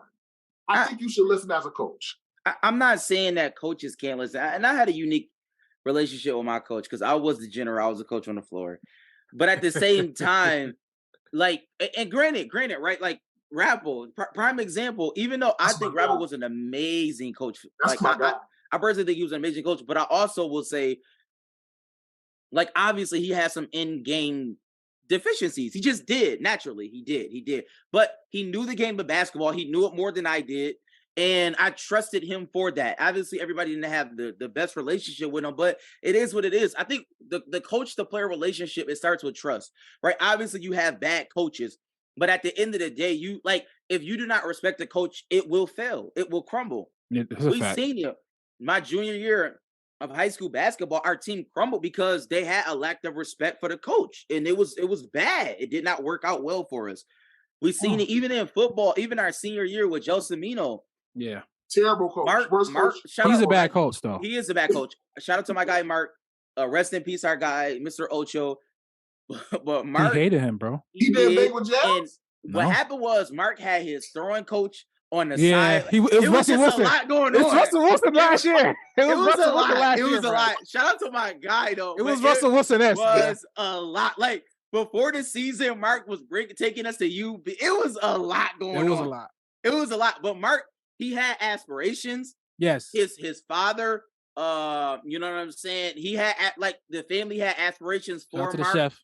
I think you should listen as a coach. I'm not saying that coaches can't listen. And I had a unique relationship with my coach because I was the general. I was the coach on the floor. But at the same time, and granted, right? Like, Rabble, prime example, even though I think Rabble was an amazing coach. That's my guy. I personally think he was an amazing coach, but I also will say, obviously he has some in-game deficiencies. He just did, naturally. He did. But he knew the game of basketball. He knew it more than I did. And I trusted him for that. Obviously, everybody didn't have the best relationship with him, but it is what it is. I think the coach-to-player relationship, it starts with trust, right? Obviously, you have bad coaches, but at the end of the day, if you do not respect the coach, it will fail. It will crumble. We've seen it. My junior year of high school basketball, our team crumbled because they had a lack of respect for the coach, and it was bad. It did not work out well for us. We've seen it even in football, even our senior year with Joe Semino. Yeah. Terrible coach. Mark he's a bad coach, though. He is a bad coach. Shout out to my guy, Mark. Rest in peace, our guy, Mr. Ocho. But Mark, he hated him, bro. He did big with Jazz. What happened was Mark had his throwing coach on the side. It was Russell Wilson. A lot going on. It's Russell Wilson last year. It was Russell Wilson last year. It was a lot. Shout out to my guy, though. It was Russell Wilson. It was a lot. Like, before the season, Mark was taking us to UB. It was a lot going on. It was a lot. It was a lot. But Mark, he had aspirations. Yes. His father, you know what I'm saying? He had, the family had aspirations for Mark. Shout out to the chef.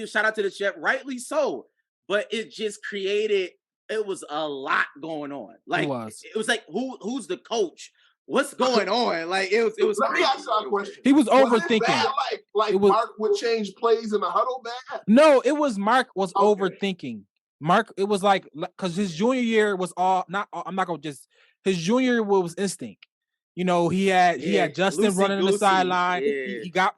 Shout out to the chef, rightly so. But it just created, it was a lot going on. Like, it was like, who's the coach? What's going on? Like, it was. Let me ask you a question. He was overthinking. Mark would change plays in the huddle bad? No, it was Mark was overthinking. Mark, it was because his junior year was his junior year was instinct. You know, he had Justin running in the sideline. Yeah. He got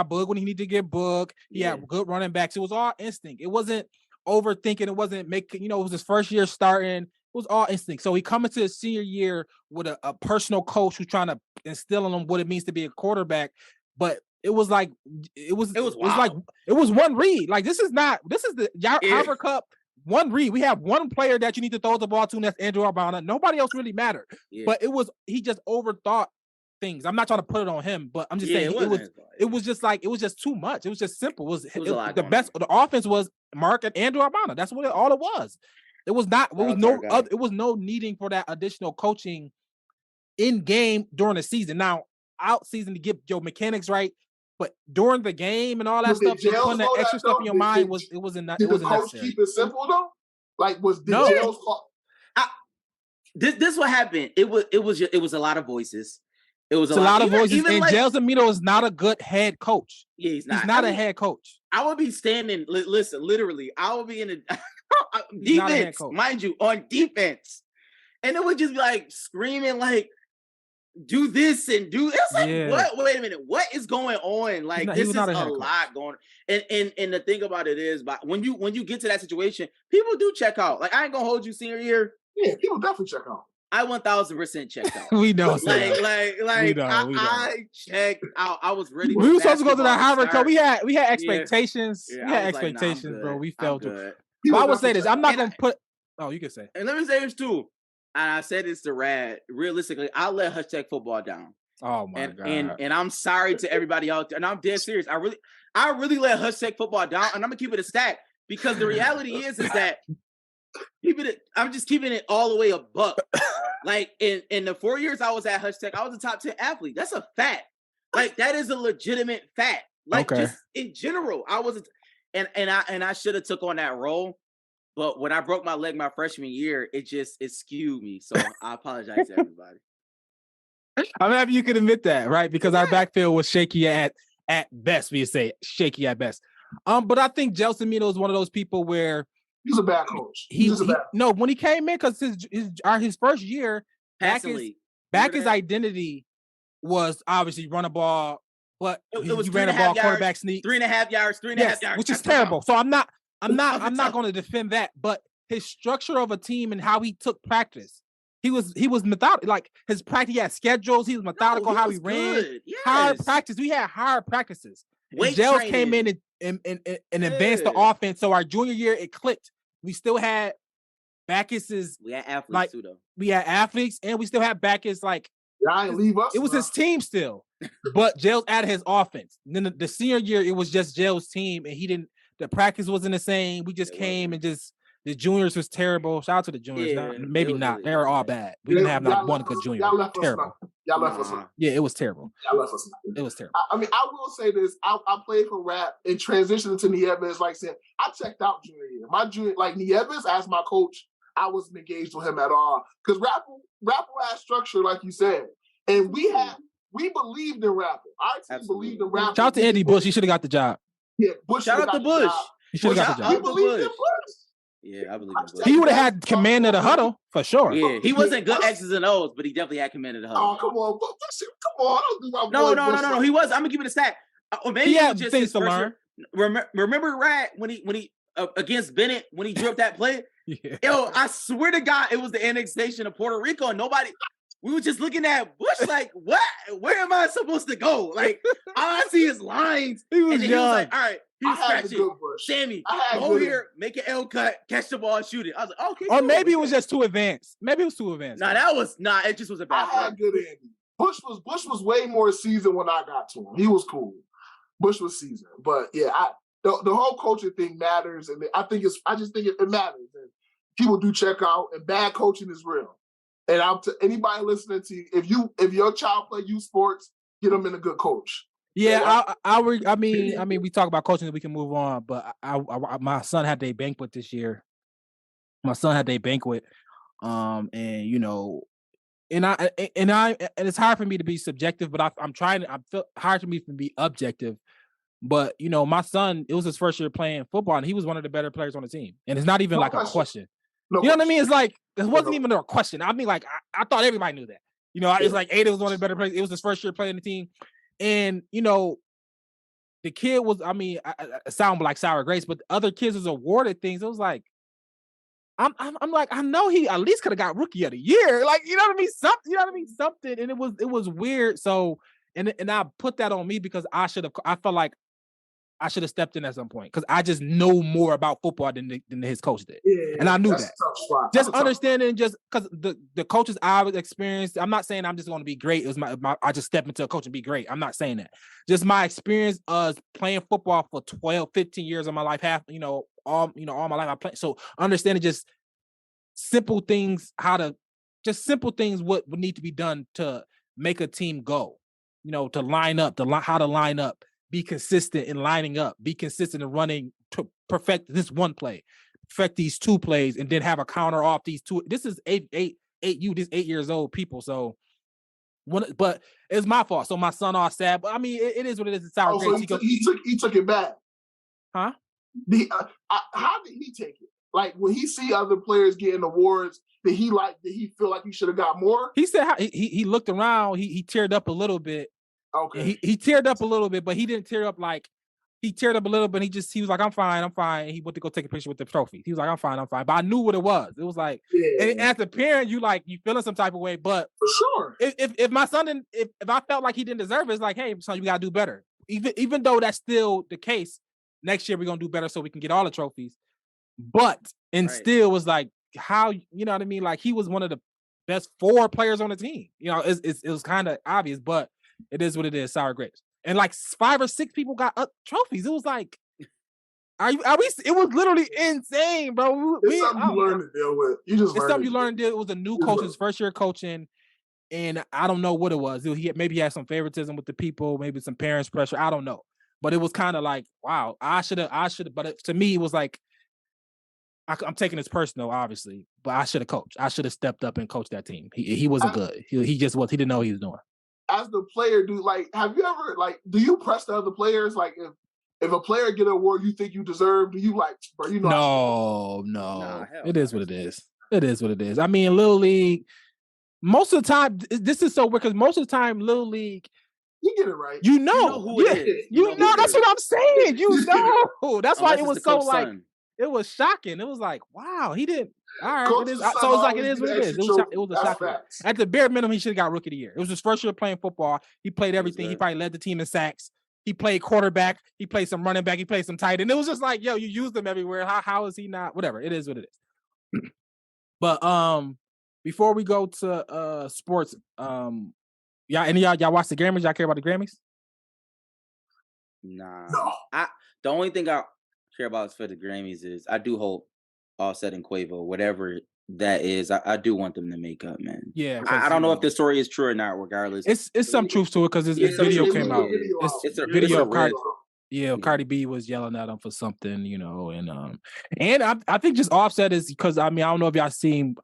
Boog when he needed to get Boog. He had good running backs. It was all instinct. It wasn't overthinking. It wasn't it was his first year starting. It was all instinct. So he coming to his senior year with a personal coach who's trying to instill in him what it means to be a quarterback. But it was one read. Like, this is the Howard Cup. One read. We have one player that you need to throw the ball to, and that's Andrew Arbana. Nobody else really mattered. Yeah. But he just overthought things. I'm not trying to put it on him, but I'm just saying it was just too much. It was just simple. The offense was Mark and Andrew Arbana. That's all it was. It was not. It was no needing for that additional coaching in game during the season. Now, out season to get your mechanics right, but during the game and all that stuff, putting that extra stuff in your mind wasn't necessary. Did the coach keep it simple though? Like, this what happened. It was a lot of voices. It was a lot of voices. And Jels Amino is not a good head coach. Yeah, he's not. He's not a head coach. I would be standing. Listen, literally, I would be in a defense, mind you, on defense, and it would just be like screaming, like, do this and do. It's like, what? Wait a minute, what is going on? Like, this is a lot going on. And the thing about it is, but when you get to that situation, people do check out. Like, I ain't gonna hold you senior year. Yeah, people definitely check out. I 1000% checked out. We know. I checked out. I was ready. We were supposed to go to the Harvard Cup. We had expectations. Yeah, we had expectations, bro. We felt it. But I would say this. I'm not gonna put. Oh, you can say. And let me say this too. And I said this to Rad. Realistically, I let hashtag football down. Oh my god. And I'm sorry to everybody out there. And I'm dead serious. I really let hashtag football down. And I'm gonna keep it a stack because the reality is that I'm just keeping it all the way a buck. Like, in the 4 years I was at hashtag, I was a top 10 athlete. That's a fact. Like, that is a legitimate fact. Like, just in general, I was, and I should have took on that role. But when I broke my leg my freshman year, it skewed me. So I apologize to everybody. I'm happy you can admit that, right? Because our backfield was shaky at best. We say shaky at best. But I think Gelson Mino is one of those people where he's a bad coach. No, when he came in, because his first year, back his identity was obviously run a ball, but it was he ran a ball, quarterback sneak, 3.5 yards, 3.5 yards, which is terrible. So I'm not going to defend that, but his structure of a team and how he took practice. He was methodical. Like his practice, he had schedules. He was methodical. How he ran, higher practice. We had higher practices. Gels came in and advanced the offense. So our junior year, it clicked. We still had Backus's. We had athletes too, though. We had athletes, and we still had Backus. Like leave us. It was his team still, but Gels added his offense. And then the senior year, it was just Gels' team, and he didn't. The practice wasn't the same. We just came and just. The juniors was terrible. Shout out to the juniors. Maybe not. Really, they were all bad. We didn't have not one good junior. Terrible. Y'all left us. Yeah, it was terrible. Y'all left us. It was terrible. I mean, I will say this. I played for Rad and transitioned to Nieves. Like I said, I checked out junior year. My junior, like Nieves as my coach, I wasn't engaged with him at all. Because Rapple had structure, like you said. And we believed in Rapple. Our team believed in Rapple. Shout out to Andy Bush. He should have got the job. Yeah, Bush. Shout out to Bush. He should have got the job. We believed in Bush. Yeah, I believe in Bush. He would have had command of the huddle for sure. Yeah, he wasn't good X's and O's, but he definitely had command of the huddle. Oh, come on, come on! Don't do my No. He was. I'm gonna give it a stat. Or maybe he had just things to learn. Remember Rad when he against Bennett when he drew up that play? Yeah. Yo, I swear to God, it was the annexation of Puerto Rico, and nobody. We were just looking at Bush like, what? Where am I supposed to go? Like, all I see is lines. He was young. He was like, all right. He was scratching. Sammy, go here, make an L cut, catch the ball, and shoot it. I was like, okay. Or maybe it was just too advanced. Maybe it was too advanced. It just was a bad play. I had good Andy. Bush was way more seasoned when I got to him. He was cool. Bush was seasoned. But yeah, the whole culture thing matters, and I just think it matters. And people do check out, and bad coaching is real. And anybody listening to you, if your child play youth sports, get them in a good coach. Yeah, I mean, we talk about coaching, we can move on. But my son had their banquet this year. And you know, and it's hard for me to be subjective, but I feel hard for me to be objective. But you know, my son, it was his first year playing football, and he was one of the better players on the team. And it's not even like a question. You know what I mean? It's like it wasn't even a question. I mean, like I thought everybody knew that. You know, it's like Ada was one of the better players. It was his first year playing the team. And, you know, the kid was, I mean, I sound like sour grapes, but the other kids was awarded things. It was like, I'm like, I know he at least could have got rookie of the year. Like, you know what I mean? Something. And it was weird. So, and I put that on me because I felt like I should have stepped in at some point because I just know more about football than his coach did. Yeah, and I knew that. Just understanding, just because the coaches I was experienced, I'm not saying I'm just going to be great. It was I just step into a coach and be great. I'm not saying that. Just my experience of playing football for 12, 15 years of my life, all my life I played. So understanding just simple things, what would need to be done to make a team go, to line up, how to line up. Be consistent in lining up, be consistent in running to perfect this one play, perfect these two plays, and then have a counter off these two. This is 8 years old people. So but it's my fault. So my son all sad, but I mean, it is what it is. It's sour grapes. So he took it back. Huh? How did he take it? Like when he see other players getting awards, did he feel like he should have got more? He said he looked around, he teared up a little bit. Okay. He teared up a little bit, but he didn't tear up like he teared up a little bit. He was like, I'm fine. And he went to go take a picture with the trophy. He was like, I'm fine. But I knew what it was. It was like, and as a parent, you feeling some type of way. But for sure, if my son didn't, if I felt like he didn't deserve it, it's like, hey, son, you gotta do better. Even though that's still the case, next year we're gonna do better so we can get all the trophies. But still was like, how, you know what I mean? Like he was one of the best 4 players on the team. It was kind of obvious, but it is what it is, sour grapes. And like 5 or 6 people got trophies. It was like, are we? It was literally insane, bro. It's something you learn to deal with. It's something you learn to deal with. It was a new coach, his first year coaching, and I don't know what it was. Maybe he had some favoritism with the people, maybe some parents' pressure. I don't know. But it was kind of like, wow, I should have. But to me, it was like, I'm taking this personal, obviously, but I should have coached. I should have stepped up and coached that team. He wasn't good. He just was. He didn't know what he was doing. As the player, have you ever do you press the other players? Like if a player get an award you think you deserve, do you like, bro? You know, no. It is what it is. It is what it is. I mean, Little League. Most of the time, this is so weird because most of the time, Little League, you get it right. You know who it is. You know that's what I'm saying. You know, that's why it was so like son. It was shocking. It was like, wow, he didn't. All right, Coach's it is. son So it's like it always is what get it is. extra It was a trophy. shocking. That's facts. At the bare minimum, he should have got Rookie of the Year. It was his first year playing football. He played everything. He probably led the team in sacks. He played quarterback. He played some running back. He played some tight end. It was just like, yo, you used him everywhere. How is he not? Whatever. It is what it is. But before we go to sports, y'all watch the Grammys? Y'all care about the Grammys? Nah. No. The only thing I care about for the Grammys is I do hope Offset and Quavo, whatever that is, I do want them to make up, man. Yeah. I don't know if this story is true or not, regardless. It's some truth to it because this video came out. It's a video of risk. Cardi B was yelling at him for something, and I think just Offset is because I don't know if y'all seen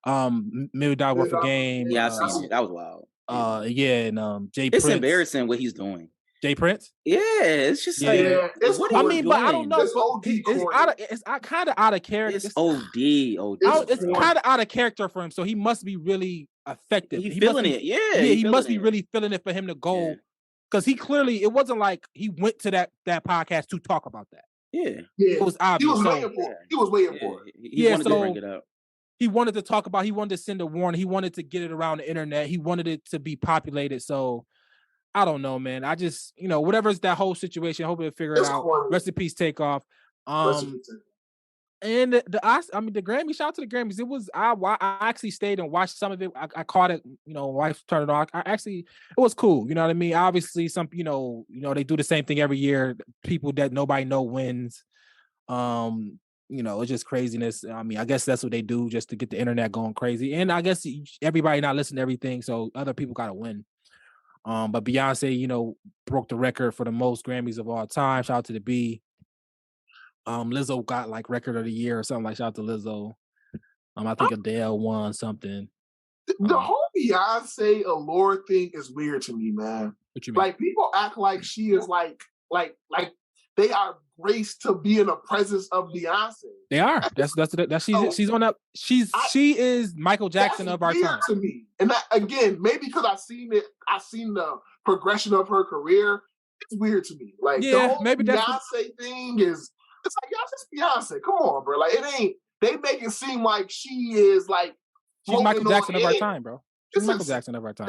$1 million worth of game. Yeah, I seen it. That was wild. And Jay It's Prince. embarrassing what he's doing. Jay Prince? Yeah, it's just like but I don't know. It's kind of out of character. It's OD. It's kind of out of character for him, so he must be really effective. He's feeling it. Yeah, he must be really feeling it for him to go. Because he clearly, it wasn't like he went to that podcast to talk about that. Yeah. It was obvious. He was waiting for it. He wanted to bring it up. He wanted to talk about, he wanted to send a warning. He wanted to get it around the internet. He wanted it to be populated. So I don't know, man. I just, whatever's that whole situation, I hope they figure it out. Rest in peace, Takeoff. And the Grammys, shout out to the Grammys. It was, I actually stayed and watched some of it. I caught it, wife turned it on. It was cool. You know what I mean? Obviously some, they do the same thing every year. People that nobody know wins. It's just craziness. I guess that's what they do just to get the internet going crazy. And I guess everybody not listening to everything. So other people got to win. But Beyonce, broke the record for the most Grammys of all time. Shout out to the B. Lizzo got like record of the year or something like. Shout out to Lizzo. I think Adele won something. The whole Beyonce allure thing is weird to me, man. What you mean? Like people act like she is like they are graced to be in the presence of Beyonce. They are. She's on that. She is Michael Jackson of our time. To me, and that again, maybe because I've seen the progression of her career. It's weird to me. Like the whole maybe Beyonce thing is. It's like y'all just Beyonce. Come on, bro. Like it ain't. They make it seem like she is like. She's Michael Jackson of our time, bro. She's Michael Jackson of our time.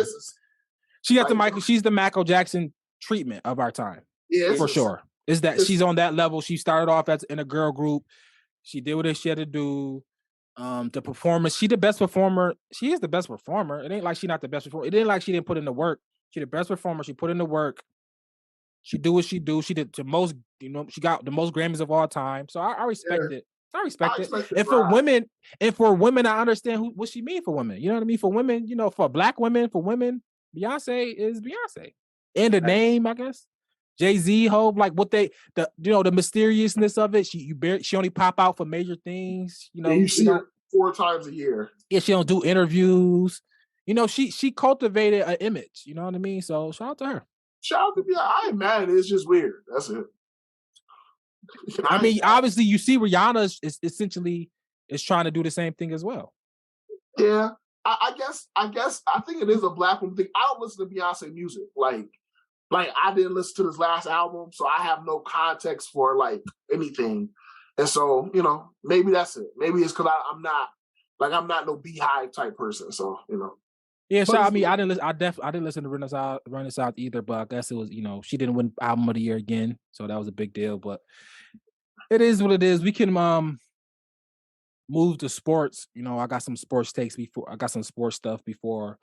She's the Michael Jackson treatment of our time. Yeah, for sure. Is that she's on that level? She started off in a girl group. She did what she had to do. The performance. She the best performer. She is the best performer. It ain't like she not the best performer. It ain't like she didn't put in the work. She the best performer. She put in the work. She do what she do. She did the most. She got the most Grammys of all time. So I respect it. I respect it. And for women, I understand what she mean for women. You know what I mean? For women, for Black women, for women, Beyonce is Beyonce. And the name, I guess. Jay-Z, Hope, like what the mysteriousness of it. She only pop out for major things. You see her 4 times a year. Yeah, she don't do interviews. She cultivated an image. You know what I mean? So shout out to her. Shout out to Beyonce. I ain't mad. It's just weird. That's it. Obviously, you see Rihanna is essentially trying to do the same thing as well. Yeah, I guess I think it is a Black woman thing. I don't listen to Beyonce music. Like I didn't listen to this last album, so I have no context for like anything. And so, maybe that's it. Maybe it's because I'm not no Beehive type person. So, Yeah, so I didn't listen. I didn't listen to Renaissance either, but I guess it was, she didn't win Album of the Year again, so that was a big deal. But it is what it is. We can move to sports. I got some sports takes before. I got some sports stuff before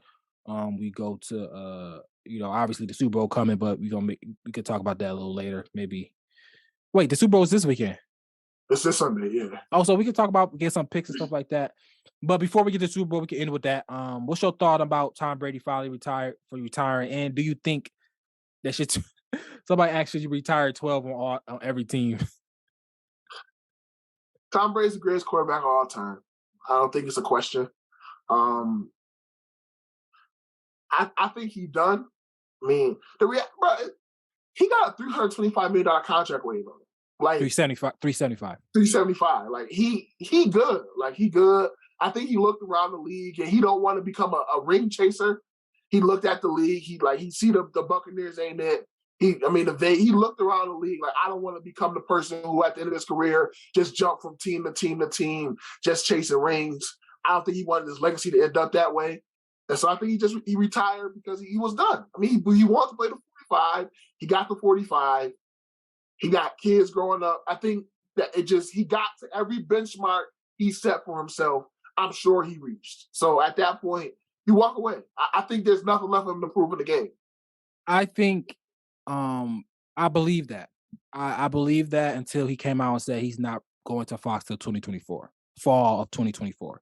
we go to obviously the Super Bowl coming, but we could talk about that a little later, maybe. Wait, the Super Bowl is this weekend. It's this Sunday, yeah. Oh, so we can talk about get some picks and stuff like that. But before we get to the Super Bowl, we can end with that. What's your thought about Tom Brady finally retiring? And do you think that somebody actually retire 12 on every team? Tom Brady's the greatest quarterback of all time. I don't think it's a question. I think he's done. I mean, He got a $325 million contract waiver. Like 375. Like he good. Like he good. I think he looked around the league and he don't want to become a ring chaser. He looked at the league. He see the Buccaneers ain't it. He looked around the league like, I don't want to become the person who at the end of his career just jumped from team to team to team, just chasing rings. I don't think he wanted his legacy to end up that way. And so I think he retired because he was done. I mean, he wanted to play the 45. He got the 45. He got kids growing up. I think that he got to every benchmark he set for himself. I'm sure he reached. So at that point, you walk away. I think there's nothing left for him to prove in the game. I think I believe that. I believe that until he came out and said he's not going to Fox till 2024, fall of 2024.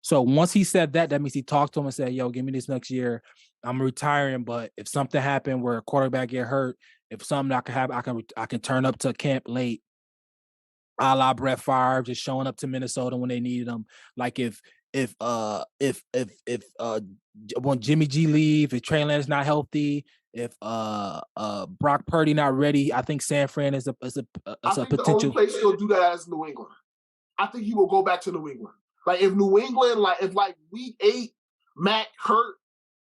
So once he said that means he talked to him and said, yo, give me this next year. I'm retiring, but if something happened where a quarterback get hurt, if something I can have, I can turn up to camp late, a la Brett Favre, just showing up to Minnesota when they needed him. Like if when Jimmy G leave, if Trey Lance not healthy, if Brock Purdy not ready, I think San Fran is a potential. The only place he'll do that is New England. I think he will go back to New England. Like if New England, if week 8, Mac hurt,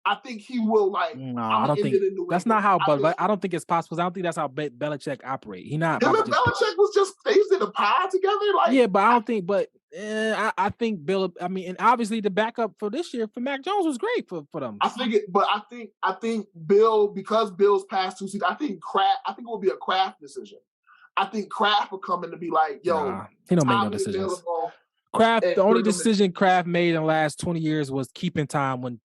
I think he will No, I don't think that's not how. But I don't think it's possible. I don't think that's how Belichick operate. He not. Him and Belichick was just they in a pod together. Yeah, but I don't think. But I think Bill. I mean, and obviously the backup for this year for Mac Jones was great for them. I think Bill, because Bill's past 2 seasons, I think it will be a Kraft decision. I think Kraft will come in to be like, yo, he don't make no decisions. Kraft, the only decision Kraft made in the last 20 years was keeping time when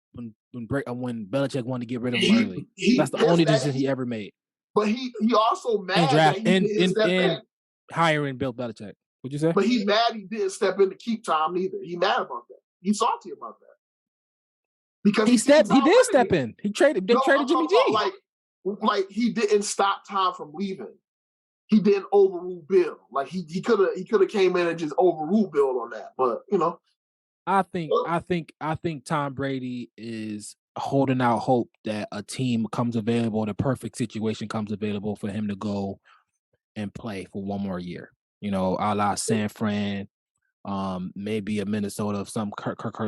Belichick wanted to get rid of him early. That's the only decision he ever made. But he also mad and draft and hiring Bill Belichick. What'd you say? But he mad he didn't step in to keep time neither. He mad about that. He's salty about that. Because he did step in. He traded Jimmy G. Like he didn't stop Tom from leaving. He didn't overrule Bill. Like he could have came in and just overruled Bill on that. But I think Tom Brady is holding out hope that a team comes available, the perfect situation comes available for him to go and play for one more year. A la San Fran, maybe a Minnesota of some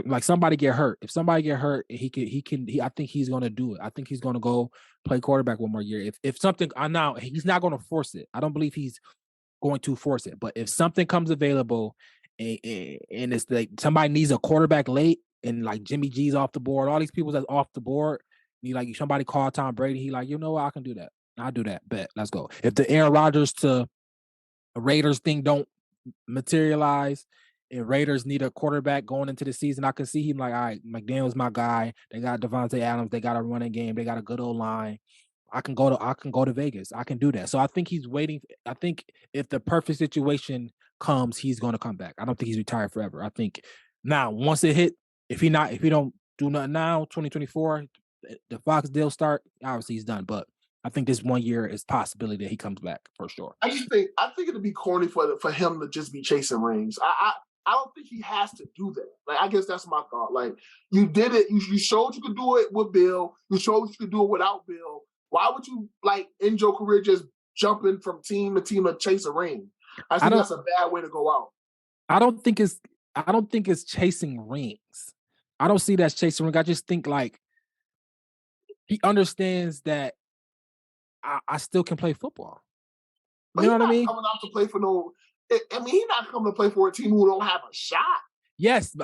like somebody get hurt. If somebody get hurt, I think he's gonna do it. I think he's gonna go play quarterback one more year. If something now he's not gonna force it. I don't believe he's going to force it. But if something comes available and it's like somebody needs a quarterback late and like Jimmy G's off the board, all these people that's off the board, somebody call Tom Brady, he like, what, I can do that. I'll do that. Bet. Let's go. If the Aaron Rodgers to Raiders thing don't materialize and Raiders need a quarterback going into the season, I can see him like, all right, McDaniel's my guy. They got Devontae Adams. They got a running game. They got a good old line. I can go to Vegas. I can do that. So I think he's waiting. I think if the perfect situation comes, he's going to come back. I don't think he's retired forever. I think now once it hit, if he don't do nothing now, 2024, the Fox deal start, obviously he's done. But I think this 1 year is possibility that he comes back for sure. I think it'd be corny for him to just be chasing rings. I don't think he has to do that. Like, I guess that's my thought. Like, you did it. You showed you could do it with Bill. You showed you could do it without Bill. Why would you end your career just jumping from team to team to chase a ring? I think that's a bad way to go out. I don't think it's chasing rings. I don't see that as chasing rings. I just think he understands that I still can play football. But you know what I mean? Coming out to play for he's not coming to play for a team who don't have a shot. Yes,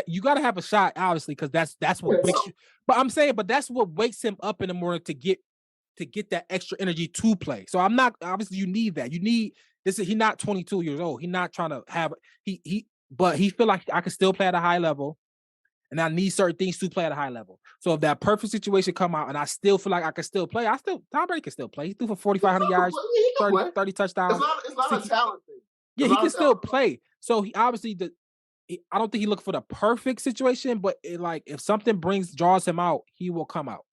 you got to have a shot, obviously, because that's what makes you. But I'm saying, that's what wakes him up in the morning to get that extra energy to play. So I'm not, obviously you need that. You need this. He's not 22 years old. He's not trying to have but he feel like I can still play at a high level, and I need certain things to play at a high level. So if that perfect situation come out, and I still feel like I can still play, Tom Brady can still play. He threw for 4,500 yards, 30 touchdowns. It's not a talent thing. Yeah, he can still play. So he obviously I don't think he looked for the perfect situation, but if something draws him out, he will come out.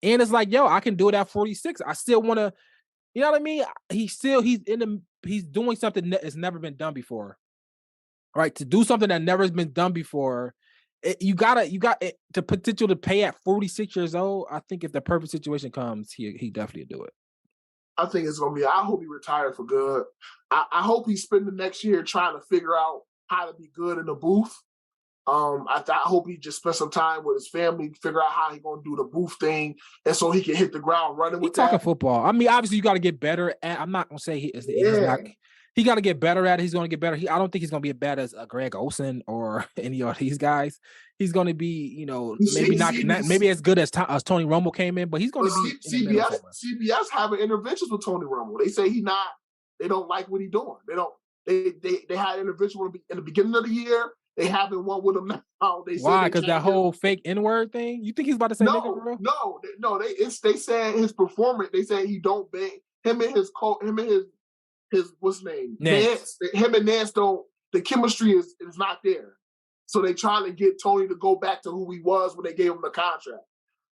And it's like, yo, I can do it at 46. I still want to, you know what I mean? He's doing something that has never been done before. Right? To do something that never has been done before, you got the potential to pay at 46 years old. I think if the perfect situation comes, he definitely do it. I think it's gonna be. I hope he retired for good. I hope he spend the next year trying to figure out how to be good in the booth. I hope he just spend some time with his family, figure out how he gonna do the booth thing, and so he can hit the ground running with talking that. football. I mean, obviously you got to get better at. I'm not gonna say he's not. He got to get better at it. He's going to get better. I don't think he's going to be as bad as Greg Olsen or any of these guys. He's going to be, maybe not maybe as good as Tony Romo came in, but he's going to be. CBS having interventions with Tony Romo. They say they don't like what he's doing. They had intervention in the beginning of the year. They haven't one with him now. Why? Because that whole fake N-word thing. You think he's about to say nigga for real? No. They said his performance. They said he don't bang him and his what's his name? Nance. Him and Nance don't. The chemistry is not there. So they trying to get Tony to go back to who he was when they gave him the contract.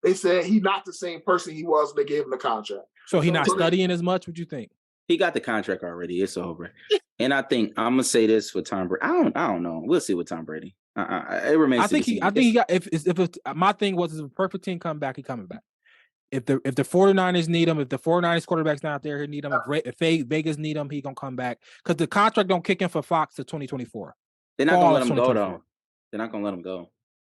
They said he's not the same person he was when they gave him the contract. So he's not studying as much. What you think? He got the contract already. It's over. And I think I'm gonna say this for Tom Brady. I don't know. We'll see with Tom Brady. It remains. I think he got. If my thing was, if a perfect team come back, he coming back. If the 49ers need him, if the 49ers quarterback's not there, he need him. If Vegas need him, he gonna come back because the contract don't kick in for Fox to 2024. They're not gonna let him go though. They're not gonna let him go.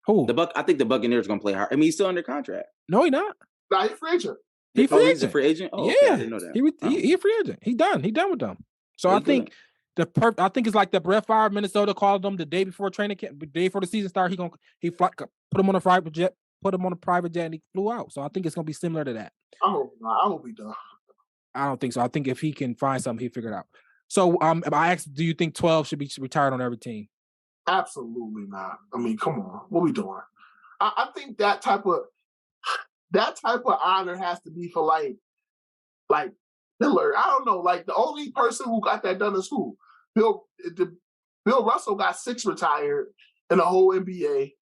Who? I think the Buccaneers gonna play hard. I mean, he's still under contract. No, he's not. Nah, he's free agent. He's a free agent. Oh, yeah, okay. I didn't know that. He's a free agent. He done with them. So I think I think it's like the Brett Favre Minnesota called him the day before training camp, the day before the season started. Put him on a private jet. Put him on a private jet and he flew out. So I think it's gonna be similar to that. I hope he done. I don't think so. I think if he can find something, he figured out. So I asked, do you think 12 should be retired on every team? Absolutely not. I mean, come on, what are we doing? I think that type of honor has to be for like Miller. I don't know. Like the only person who got that done is who? Bill Russell got 6 retired in the whole NBA.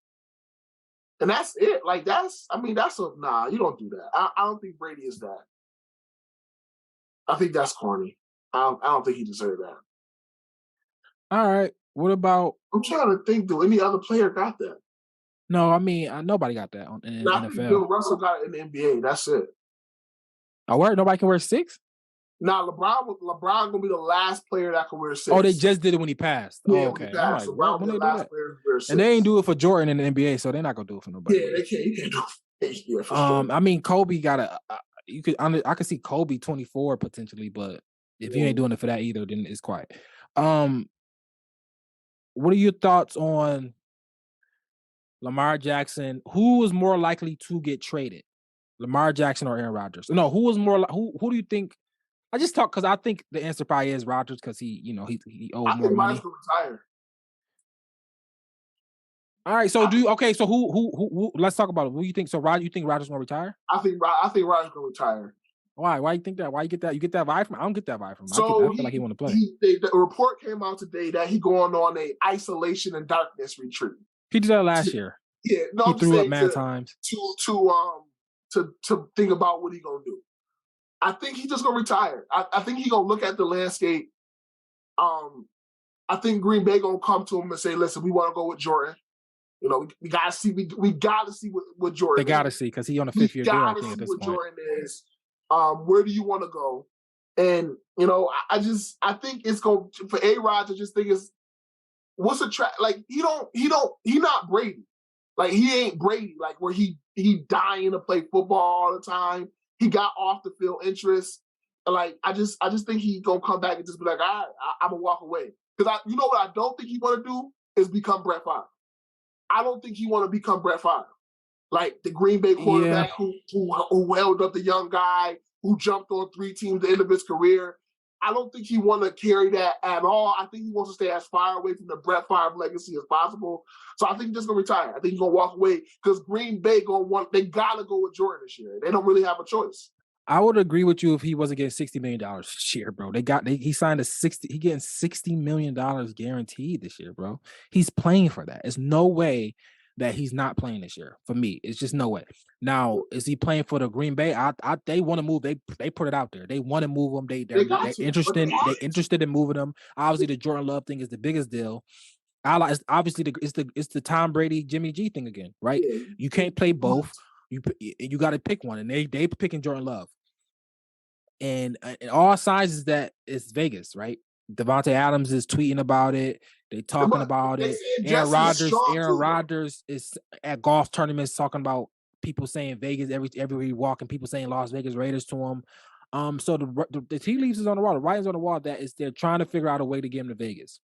And that's it. Like you don't do that. I don't think Brady is that. I think that's corny. I don't think he deserved that. All right. What about? I'm trying to think. Do any other player got that? No, I mean nobody got that in NFL. I think Bill Russell got it in the NBA. That's it. Nobody can wear 6. Nah, LeBron gonna be the last player that can wear 6. Oh, they just did it when he passed. Yeah, okay. When he passed. Like, LeBron will be the last player to wear 6. And they ain't do it for Jordan in the NBA, so they're not gonna do it for nobody. Yeah, they can't. You can't do it. Yeah, for sure. I mean, Kobe got I could see Kobe 24 potentially, but if you ain't doing it for that either, then it's quiet. What are your thoughts on Lamar Jackson? Who is more likely to get traded, Lamar Jackson or Aaron Rodgers? No, who do you think? I just talk because I think the answer probably is Rodgers because he owes more money. Rodgers will retire. All right, so so who? Let's talk about it. Who do you think? So you think Rodgers will retire? I think Rodgers will retire. Why? Why you think that? Why you get that? You get that vibe from? I don't get that vibe from him. So I feel like he want to play. The report came out today that he going on a isolation and darkness retreat. He did that last year. Yeah, no, he threw up mad times to think about what he gonna do. I think he's just gonna retire. I think he gonna look at the landscape. I think Green Bay gonna come to him and say, "Listen, we want to go with Jordan. We gotta see. We gotta see what Jordan. They gotta see because he on a 5th-year deal. I think at this point. Jordan is. Where do you want to go? And I think it's going for A-Rod. I just think it's what's like he not Brady. Like he ain't Brady. Like where he dying to play football all the time. He got off the field interest. Like I just think he gonna come back and just be like, all right, I'm gonna walk away. Because what I don't think he want to do is become Brett Favre. I don't think he want to become Brett Favre. Like the Green Bay quarterback who held up the young guy, who jumped on 3 teams at the end of his career. I don't think he want to carry that at all. I think he wants to stay as far away from the Brett Favre legacy as possible. So I think he's just going to retire. I think he's going to walk away because Green Bay they got to go with Jordan this year. They don't really have a choice. I would agree with you if he wasn't getting $60 million this year, bro. He signed he getting $60 million guaranteed this year, bro. He's playing for that. There's no way that he's not playing this year. For me, it's just no way. Now, is he playing for the Green Bay? They want to move. They put it out there. They want to move him. They're interested in moving him. Obviously, the Jordan Love thing is the biggest deal. Obviously, it's the Tom Brady Jimmy G thing again, right? Yeah. You can't play both. You got to pick one, and they picking Jordan Love. And all signs is that it's Vegas, right? Devontae Adams is tweeting about it. They talking about it. Aaron Rodgers is at golf tournaments talking about people saying Vegas everywhere you walk, and people saying Las Vegas Raiders to him. So the tea leaves is on the wall. The writing's on the wall that is they're trying to figure out a way to get him to Vegas.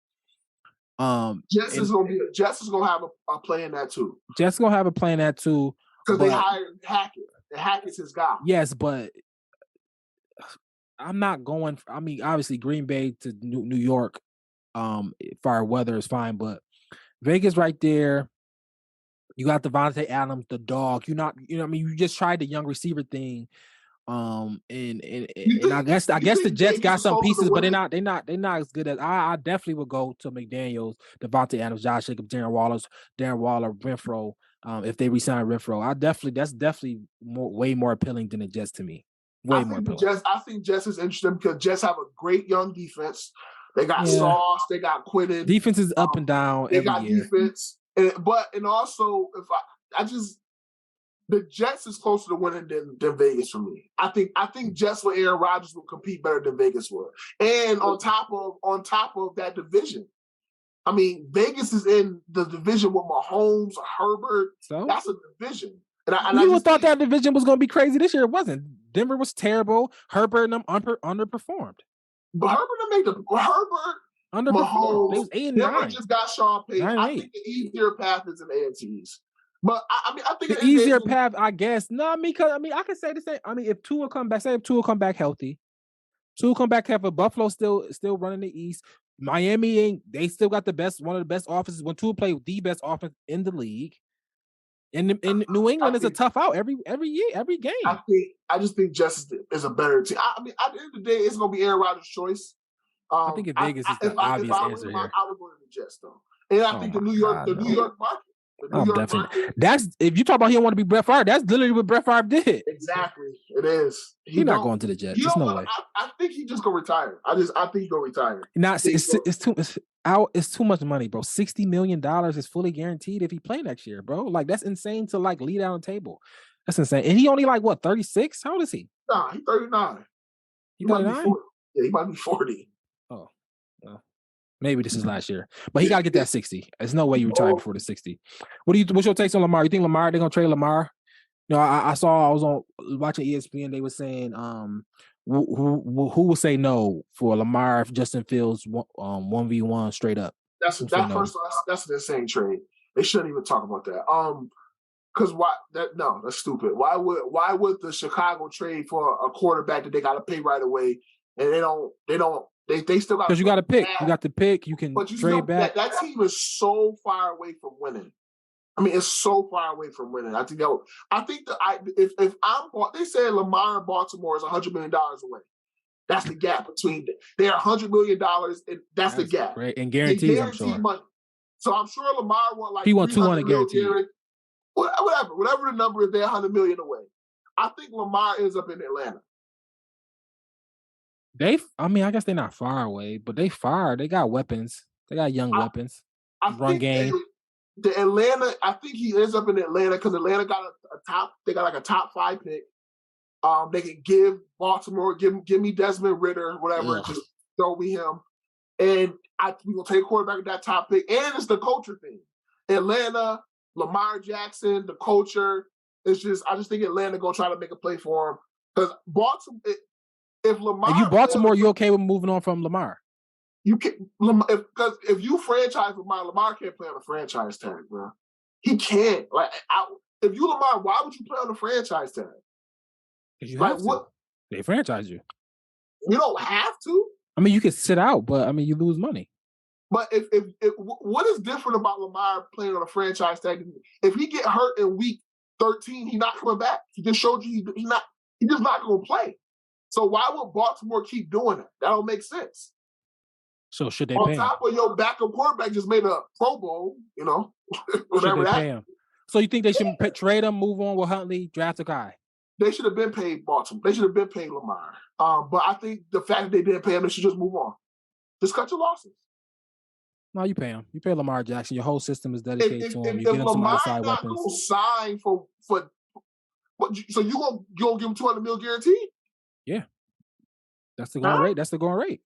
Jets is gonna have a play in that too. Jets gonna have a play in that too because they hired Hackett. And Hackett's his guy. Yes, but I'm not going. I mean, obviously Green Bay to New York, fire weather is fine, but Vegas right there. You got Devontae Adams, the dog. You just tried the young receiver thing. And I guess the Jets got some pieces, but they're not as good as I definitely would go to McDaniels, Devontae Adams, Josh Jacobs, Darren Waller, Renfro. If they resign Renfro, that's definitely way more appealing than the Jets to me. I think Jets is interesting because Jets have a great young defense. They got Sauce, they got Quinnen. Defense is up and down. They got defense, and also the Jets is closer to winning than Vegas for me. I think Jets with Aaron Rodgers will compete better than Vegas would. And on top of that division, I mean, Vegas is in the division with Mahomes, Herbert. So that's a division. And I thought that division was going to be crazy this year. It wasn't. Denver was terrible. Herbert and them underperformed. But Herbert underperformed. Mahomes, they was 8-9. Denver just got Sean Payton. I think the easier path is an AFC's. But I think the easier path, I guess. No, because I can say the same. I mean, if Tua come back healthy, Buffalo still running the East. Miami they still got one of the best offenses. When Tua played the best offense in the league. And in New England is a tough out every year, every game. I just think Jets is a better team. I mean, at the end of the day, it's gonna be Aaron Rodgers' choice. I think Vegas is the obvious answer here. I would go to the Jets though, and I think the New York market. That's if you talk about he don't want to be Brett Favre. That's literally what Brett Favre did. Exactly, it is. He's not going to the Jets. There's no way. I think he just gonna retire. I think he's gonna retire. It's too much money, bro. $60 million is fully guaranteed if he play next year, bro. Like that's insane to like lead out on the table. That's insane. And he only like what 36? How old is he? Nah, he's 39. He might be 40. Yeah, he might be 40. Oh, well, maybe this is last year, but he got to get that 60. There's no way you retire before the 60. What's your takes on Lamar? You think they're gonna trade Lamar? No, I was watching ESPN. They were saying, who will say no for Lamar if Justin Fields 1v1 straight up? That's an insane trade. They shouldn't even talk about that. Because that's stupid. Why would the Chicago trade for a quarterback that they got to pay right away and they still got because you got to pick. You got to pick. You can trade back. That team is so far away from winning. I mean, it's so far away from winning. I think if I'm they say Lamar and Baltimore is $100 million away. That's the gap between them. They're $100 million, and that's the gap. Great. And guaranteed, I'm sure. Money. So I'm sure Lamar want he won 200 guaranteed. Whatever the number is, they're $100 million away. I think Lamar ends up in Atlanta. I guess they're not far away, but they got weapons. They got young weapons. Run game. I think he ends up in Atlanta because Atlanta got they got like a top 5 pick. They can give Baltimore, give me Desmond Ritter, whatever, just throw me him. And we will take a quarterback at that top pick. And it's the culture thing. Atlanta, Lamar Jackson, the culture. I just think Atlanta gonna try to make a play for him. Because Baltimore, if Baltimore, you okay with moving on from Lamar? You can because if you franchise Lamar can't play on a franchise tag, bro. He can't. Like, if you Lamar, why would you play on a franchise tag? You have to. What? They franchise you. You don't have to. I mean, you can sit out, but I mean, you lose money. But if what is different about Lamar playing on a franchise tag? If he get hurt in week 13, he's not coming back. He just showed you he's just not going to play. So why would Baltimore keep doing that? That don't make sense. So should they pay him? On top of your backup quarterback just made a Pro Bowl, whatever that. Pay him? So you think they should trade him, move on with Huntley, draft a guy? They should have been paid Baltimore. They should have been paid Lamar. But I think the fact that they didn't pay him, they should just move on. Just cut your losses. No, you pay him. You pay Lamar Jackson. Your whole system is dedicated to him. You get him some outside weapons. Sign for what? So you gonna give him $200 million guarantee? Yeah. That's the going rate. That's the going rate.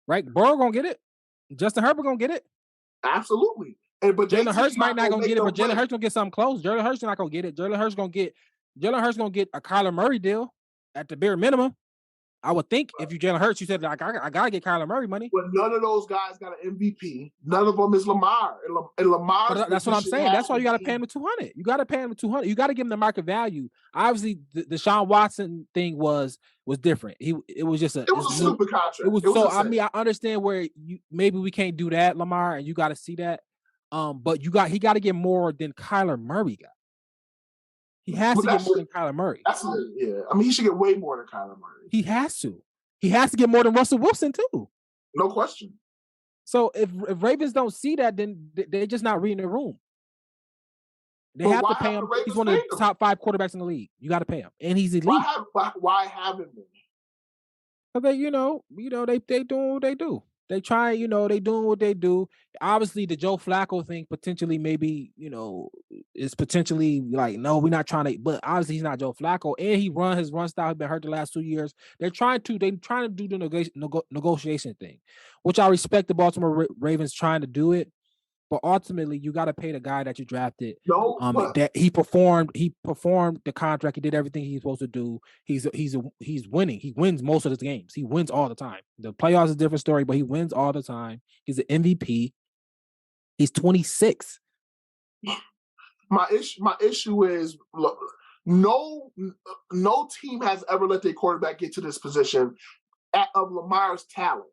Right? Burrow gonna get it. Justin Herbert gonna get it. Absolutely. But Jalen Hurts might not gonna get it, but Jalen Hurts gonna get something close. Jalen Hurts not gonna get it. Jalen Hurts gonna get a Kyler Murray deal at the bare minimum. I would think if you Jalen Hurts, you said like I gotta get Kyler Murray money. But none of those guys got an MVP. None of them is Lamar. And Lamar. That's what I'm saying. That's why you gotta pay him the $200. You gotta pay him the $200. You gotta give him the market value. Obviously, the Deshaun Watson thing was different. It was just a stupid contract. I mean, I understand where maybe we can't do that, Lamar, and you got to see that. But he got to get more than Kyler Murray got. He has to get more than Kyler Murray. Yeah. I mean, he should get way more than Kyler Murray. He has to. He has to get more than Russell Wilson too. No question. So if Ravens don't see that, then they're just not reading the room. They have to pay him. He's one of the top 5 quarterbacks in the league. You got to pay him, and he's elite. Why haven't they? Because they doing what they do. They try, they doing what they do. Obviously, the Joe Flacco thing potentially maybe, is potentially like, no, we're not trying to. But obviously, he's not Joe Flacco, and his run style has been hurt the last 2 years. They're trying to do the negotiation thing, which I respect the Baltimore Ravens trying to do it. But ultimately, you got to pay the guy that you drafted. That he performed the contract. He did everything he's supposed to do. He's winning. He wins most of his games. He wins all the time. The playoffs is a different story, but he wins all the time. He's an MVP. He's 26. My issue is, look, no team has ever let their quarterback get to this position of Lamar's talent.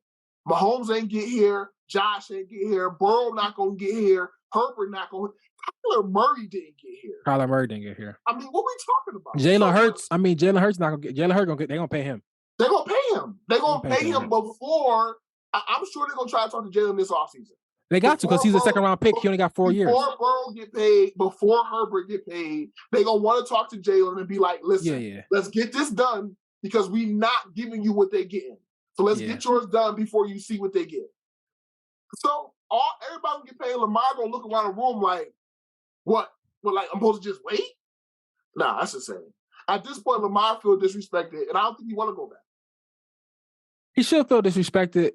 Mahomes ain't get here. Josh ain't get here. Burrow not gonna get here. Herbert not gonna. Kyler Murray didn't get here. Kyler Murray didn't get here. I mean, what we talking about? Jalen Hurts. I mean, Jalen Hurts not gonna get. Jalen Hurts they're gonna pay him. They're gonna pay him. They're gonna pay him before. I'm sure they're gonna try to talk to Jalen this offseason. They got to, because he's a second-round pick. He only got 4 years. Before Burrow get paid, before Herbert get paid, they're gonna want to talk to Jalen and be like, "Listen, let's get this done because we not giving you what they're getting. So let's get yours done before you see what they get." So everybody will get paid. Lamar gonna look around the room like, what? Well, like I'm supposed to just wait? Nah, that's insane. At this point, Lamar feels disrespected, and I don't think he want to go back. He should feel disrespected,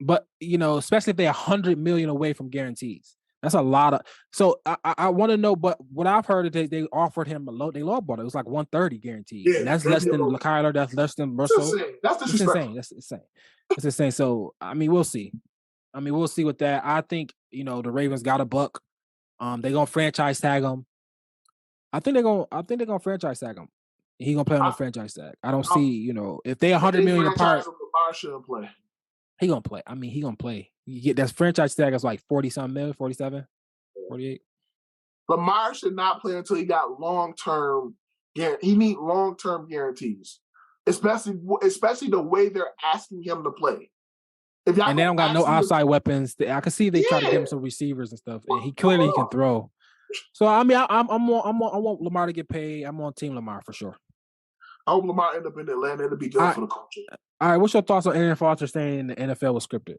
but especially if they're $100 million away from guarantees. That's a lot of. So I want to know, but what I've heard is they offered him they lowballed it. It was like 130 guaranteed. Yeah, and that's less than Kyler. That's less than Russell. That's disrespectful. That's insane. That's insane. So I mean, we'll see. We'll see with that. I think the Ravens got a buck. They're gonna franchise tag him. I think they're gonna franchise tag him. He gonna play on the franchise tag. I don't see if they $100 million apart. Lamar shouldn't play. He gonna play. I mean, he gonna play. You get that franchise tag is like 40-something million, 47, 48. Lamar should not play until he got long-term. He need long-term guarantees, especially the way they're asking him to play. And they don't got no outside weapons. I can see they try to give him some receivers and stuff, and he clearly can throw. So I mean, I want Lamar to get paid. I'm on Team Lamar for sure. I hope Lamar end up in Atlanta. It'll be good for the culture. All right, what's your thoughts on Aaron Foster saying the NFL was scripted?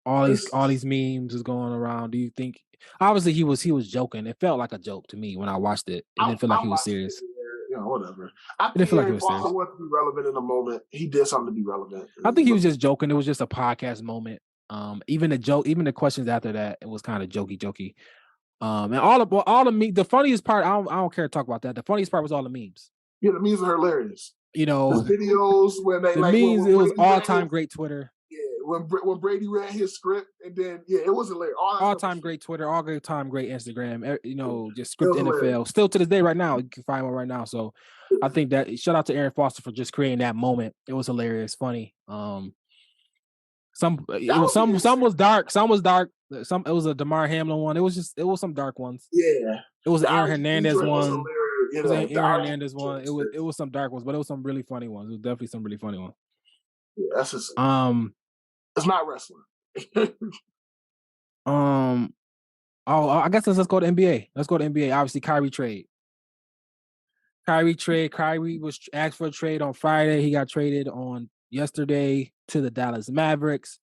All these memes is going around. Do you think? Obviously, he was joking. It felt like a joke to me when I watched it. It didn't feel like he was serious. Whatever. I think Aaron Foster wanted to be relevant in the moment. He did something to be relevant. I think he was just joking. It was just a podcast moment. Even the questions after that, it was kind of jokey. And all the the funniest part, I don't care to talk about that. The funniest part was all the memes. Yeah, the memes are hilarious. The videos when they memes, it was all-time great Twitter. Yeah, when Brady read his script, and then it was hilarious. All-time great Twitter, all-time great Instagram. Just script NFL. Hilarious. Still to this day, right now, you can find one right now. So I think that shout out to Aaron Foster for just creating that moment. It was hilarious, funny. Some was dark. Some was dark. It was a DeMar Hamlin one. It was some dark ones. Yeah. It was an Aaron Hernandez one. It was an Aaron Hernandez one. It was some dark ones, but it was some really funny ones. It was definitely some really funny ones. Yeah, that's just it's not wrestling. I guess let's go to NBA. Let's go to NBA. Obviously, Kyrie trade. Kyrie was asked for a trade on Friday. He got traded on yesterday to the Dallas Mavericks.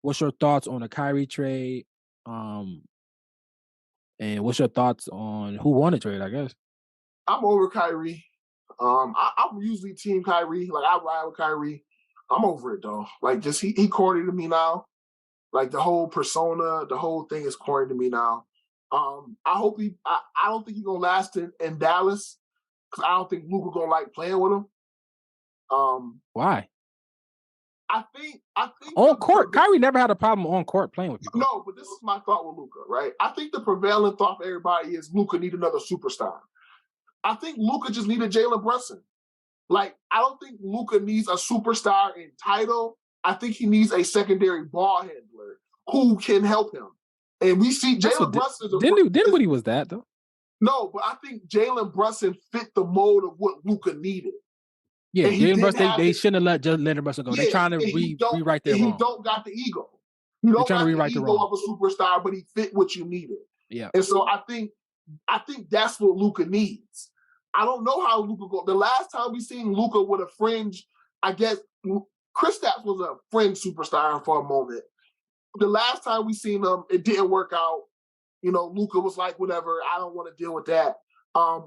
What's your thoughts on the Kyrie trade? And what's your thoughts on who won the trade, I guess? I'm over Kyrie. I'm usually team Kyrie. Like, I ride with Kyrie. I'm over it though. Like, just he corny to me now. Like, the whole persona, the whole thing is corny to me now. I hope I don't think he's gonna last in Dallas, because I don't think Luka gonna like playing with him. Why? I think on court, Kyrie never had a problem on court playing with people. No, but this is my thought with Luka, right? I think the prevailing thought for everybody is Luka need another superstar. I think Luka just needed Jalen Brunson. Like, I don't think Luka needs a superstar in title. I think he needs a secondary ball handler who can help him. And we see Jalen Brunson. Dinwiddie was that though. No, but I think Jalen Brunson fit the mold of what Luka needed. Yeah, Jalen Brunson, they shouldn't have let Jalen Brunson go. They're trying to rewrite their wrong. He don't got the ego. You don't got the ego of a superstar, but he fit what you needed. Yeah. And so I think that's what Luka needs. I don't know how Luka go. The last time we seen Luka with a fringe, I guess Kristaps was a fringe superstar for a moment. The last time we seen him, it didn't work out. You know, Luka was like, whatever, I don't want to deal with that.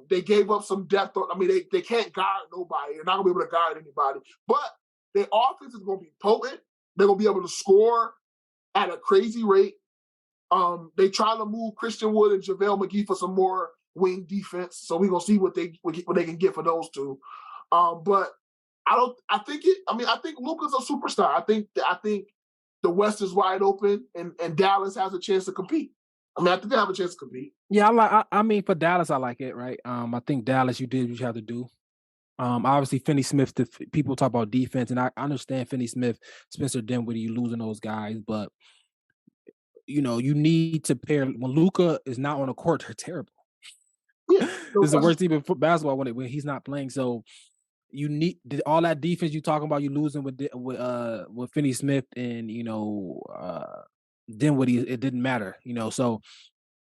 They gave up some depth. I mean, they can't guard nobody. They're not going to be able to guard anybody. But their offense is going to be potent. They're going to be able to score at a crazy rate. They try to move Christian Wood and JaVale McGee for some more wing defense. So we're going to see what they can get for those two. But I think Luka's a superstar. I think the West is wide open and Dallas has a chance to compete. I mean, I think they have a chance to compete. Yeah, I mean, for Dallas, I like it, right? I think Dallas, you did what you had to do. Obviously, Finney Smith, people talk about defense, and I understand Finney Smith, Spencer Dinwiddie, you losing those guys, but, you know, you need to pair. When Luka is not on the court, they're terrible. Yeah, it's the worst team in basketball when he's not playing. So you need all that defense you talking about. You losing with Finney Smith and Dinwiddie. It didn't matter, So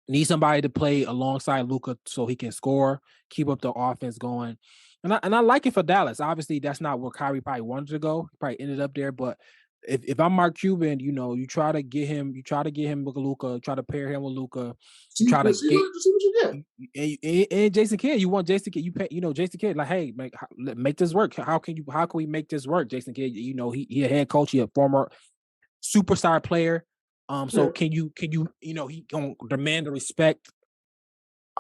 need somebody to play alongside Luka so he can score, keep up the offense going. And I like it for Dallas. Obviously, that's not where Kyrie probably wanted to go. He probably ended up there, but if I'm Mark Cuban, you try to get him with Luka, try to pair him with Luka, see what you get. And Jason Kidd, you want Jason Kidd, Jason Kidd, like, hey, make this work. How can we make this work, Jason Kidd? He a head coach, he a former superstar player. So can you he gonna demand the respect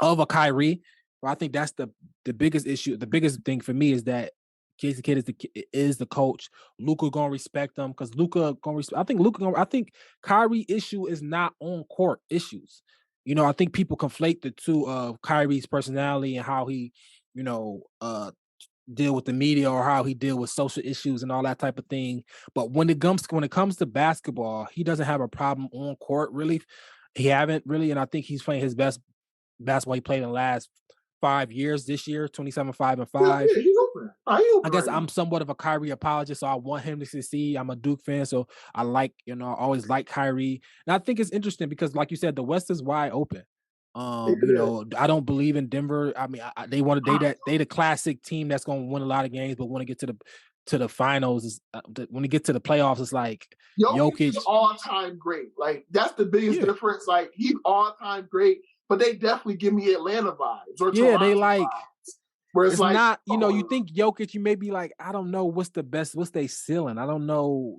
of a Kyrie? Well, I think that's the biggest issue. The biggest thing for me is that Jason Kidd is the coach. Luka gonna respect them because Luka gonna respect. I think Kyrie issue is not on court issues. I think people conflate the two of Kyrie's personality and how he, deal with the media or how he deal with social issues and all that type of thing. But when it comes to basketball, he doesn't have a problem on court, really. He haven't really, and I think he's playing his best basketball he played in the last 5 years this year, 27, 5, and 5. Yeah, he's open. I guess I'm somewhat of a Kyrie apologist, so I want him to succeed. I'm a Duke fan, so I like, I always like Kyrie. And I think it's interesting because, like you said, the West is wide open. I don't believe in Denver. I mean, they the classic team that's going to win a lot of games, but when it get to the finals, when it get to the playoffs, it's like Jokic is all-time great. Like, that's the biggest difference. Like, he's all-time great, but they definitely give me Atlanta vibes or Toronto they like vibes. Where it's like, not, you think Jokic, you may be like, I don't know what's they ceiling. I don't know,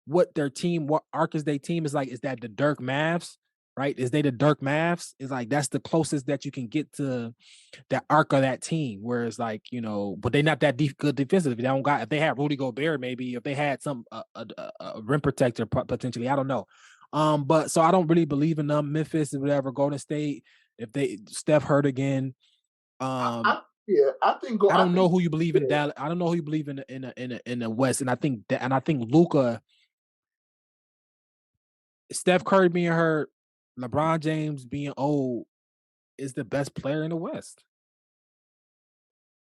what their team, what arc is their team is like. Is that the Dirk Mavs? Right? Is they the Dirk Mavs? It's like that's the closest that you can get to that arc of that team. Where it's like, but they're not that good defensively. If they had Rudy Gobert, maybe if they had some a rim protector potentially, I don't know. But so I don't really believe in them. Memphis and whatever, Golden State. If Steph hurt again, I don't know who you believe in Dallas. I don't know who you believe in the West, and I think Luka, Steph Curry being hurt, LeBron James being old is the best player in the West.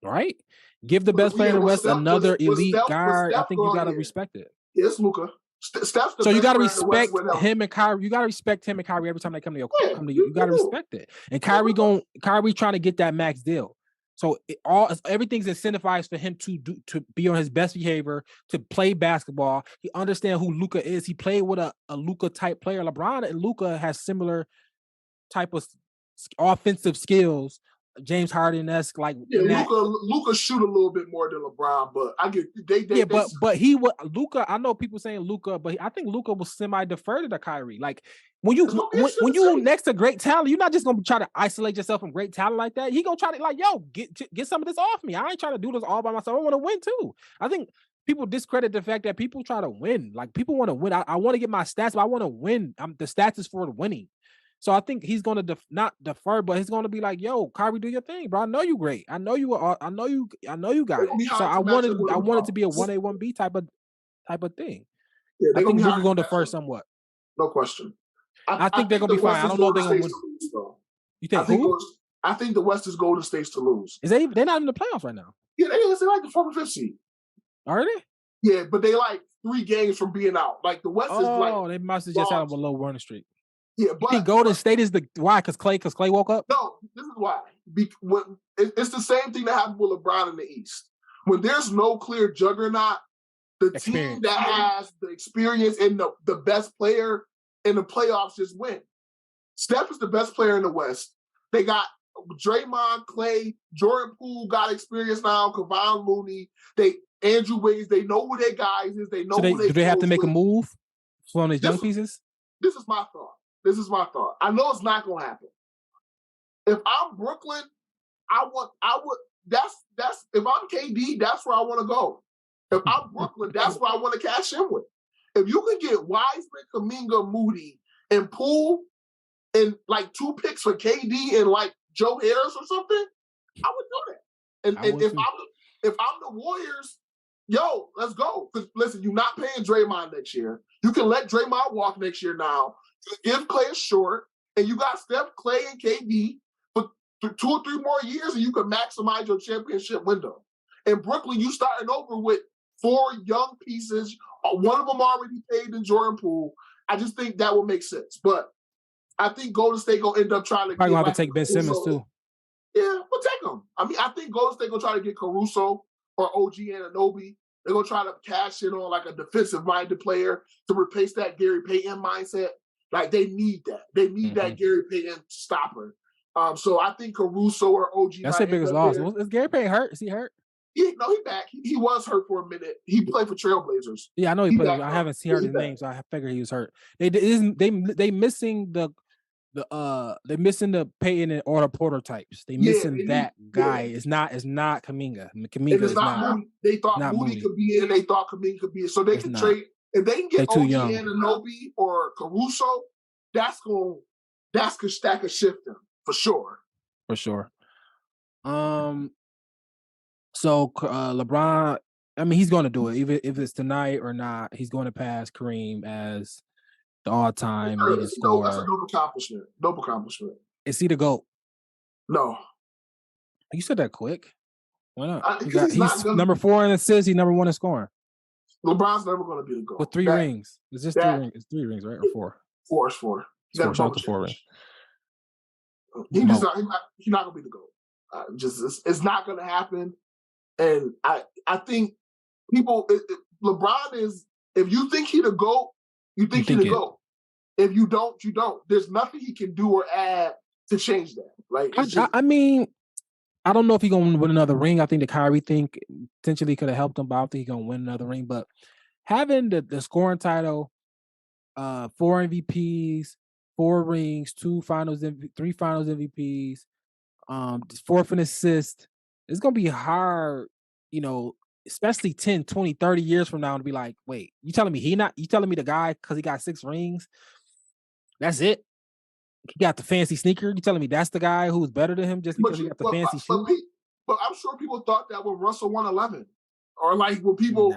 Right? Give the best player in the West another elite guard. I think you gotta respect it. Yes, Luka. Steph's so you gotta respect him and Kyrie. You gotta respect him and Kyrie every time they come to you. You gotta respect it. And Kyrie trying to get that max deal. So everything's incentivized for him to be on his best behavior, to play basketball. He understands who Luka is. He played with a Luka type player. LeBron and Luka has similar type of offensive skills James Harden-esque, like Luka shoot a little bit more than LeBron, but I get but he would Luka. I know people saying Luka, but I think Luka was semi-deferred to Kyrie. Like when you next to great talent, you're not just gonna try to isolate yourself from great talent like that. He gonna try to like, yo, get some of this off me. I ain't trying to do this all by myself. I want to win too. I think people discredit the fact that people try to win. Like people want to win. I want to get my stats, but I want to win. The stats is for the winning. So I think he's gonna not defer, but he's gonna be like, "Yo, Kyrie, do your thing, bro. I know you great. I know you are. I know you got it." So I wanted to be a 1A 1B type of thing. Yeah, I think Luka's gonna defer somewhat. No question. I think they're gonna be fine. I don't know if they're gonna win. You think who? I think the West is Golden State's to lose. They're not in the playoffs right now? Yeah, they're like the 4th or 5th seed. Are they? Yeah, but they like 3 games from being out. Like the West is like. Oh, they must have just had a low winning streak. Yeah, but you think Golden State is why? Because Clay woke up? No, this is why. It's the same thing that happened with LeBron in the East. When there's no clear juggernaut, the team that has the experience and the best player in the playoffs just win. Steph is the best player in the West. They got Draymond, Clay, Jordan Poole got experience now, Kevon Looney, Andrew Wiggins, they know who their guys is. They know do they have to make a move from these young pieces? This is my thought. I know it's not gonna happen. If I'm Brooklyn, that's if I'm KD, that's where I want to go. If I'm Brooklyn, that's where I want to cash in with. If you can get Wiseman, Kuminga, Moody, and Poole, and like 2 picks for KD and like Joe Harris or something, I would do that. And if I'm the Warriors, yo, let's go. Because listen, you're not paying Draymond next year. You can let Draymond walk next year now. Give Clay a short, and you got Steph, Clay, and KD for 2 or 3 more years, and you can maximize your championship window. In Brooklyn, you starting over with 4 young pieces. One of them already paid in Jordan Poole. I just think that would make sense. But I think Golden State gonna end up trying to. Probably gonna have to take Ben Simmons too. Yeah, we'll take him. I mean, I think Golden State gonna try to get Caruso or OG Anunoby. They're gonna try to cash in on like a defensive-minded player to replace that Gary Payton mindset. Like they need that. They need that Gary Payton stopper. So I think Caruso or OG. That's their biggest loss. Is Gary Payton hurt? Is he hurt? Yeah, no, he's back. He was hurt for a minute. He played for Trailblazers. Yeah, I know he played. I haven't heard his name, so I figured he was hurt. They missing they missing the Payton or the Porter types. They missing that guy. It's not Kuminga. Kuminga is not. They thought Moody could be in. They thought Kuminga could be in. So they can trade. If they can get OG Anunoby or Caruso, that could shift them for sure. For sure. So LeBron, I mean, he's going to do it. Even if it's tonight or not, he's going to pass Kareem as the all-time leading scorer. That's a dope accomplishment. Is he the GOAT? No. You said that quick. Why not? He's number 4 in assists. He's number 1 in scoring. LeBron's never going to be the GOAT. With 3 rings. It's just 3 rings. It's 3 rings, right? Or 4? 4. He's got the 4 rings. He's not going to be the GOAT. It's not going to happen. And I think LeBron is, if you think he the GOAT, you think he the GOAT. If you don't, you don't. There's nothing he can do or add to change that. Like I mean, I don't know if he's gonna win another ring. I think the Kyrie thing potentially could have helped him, but I don't think he's gonna win another ring. But having the scoring title, 4 MVPs, 4 rings, 3 finals MVPs, 4th in assist, it's gonna be hard, especially 10, 20, 30 years from now to be like, wait, you telling me the guy because he got 6 rings, that's it? He got the fancy sneaker. You telling me that's the guy who's better than him just because he got the fancy shoe? But I'm sure people thought that when Russell won 11. Or like when people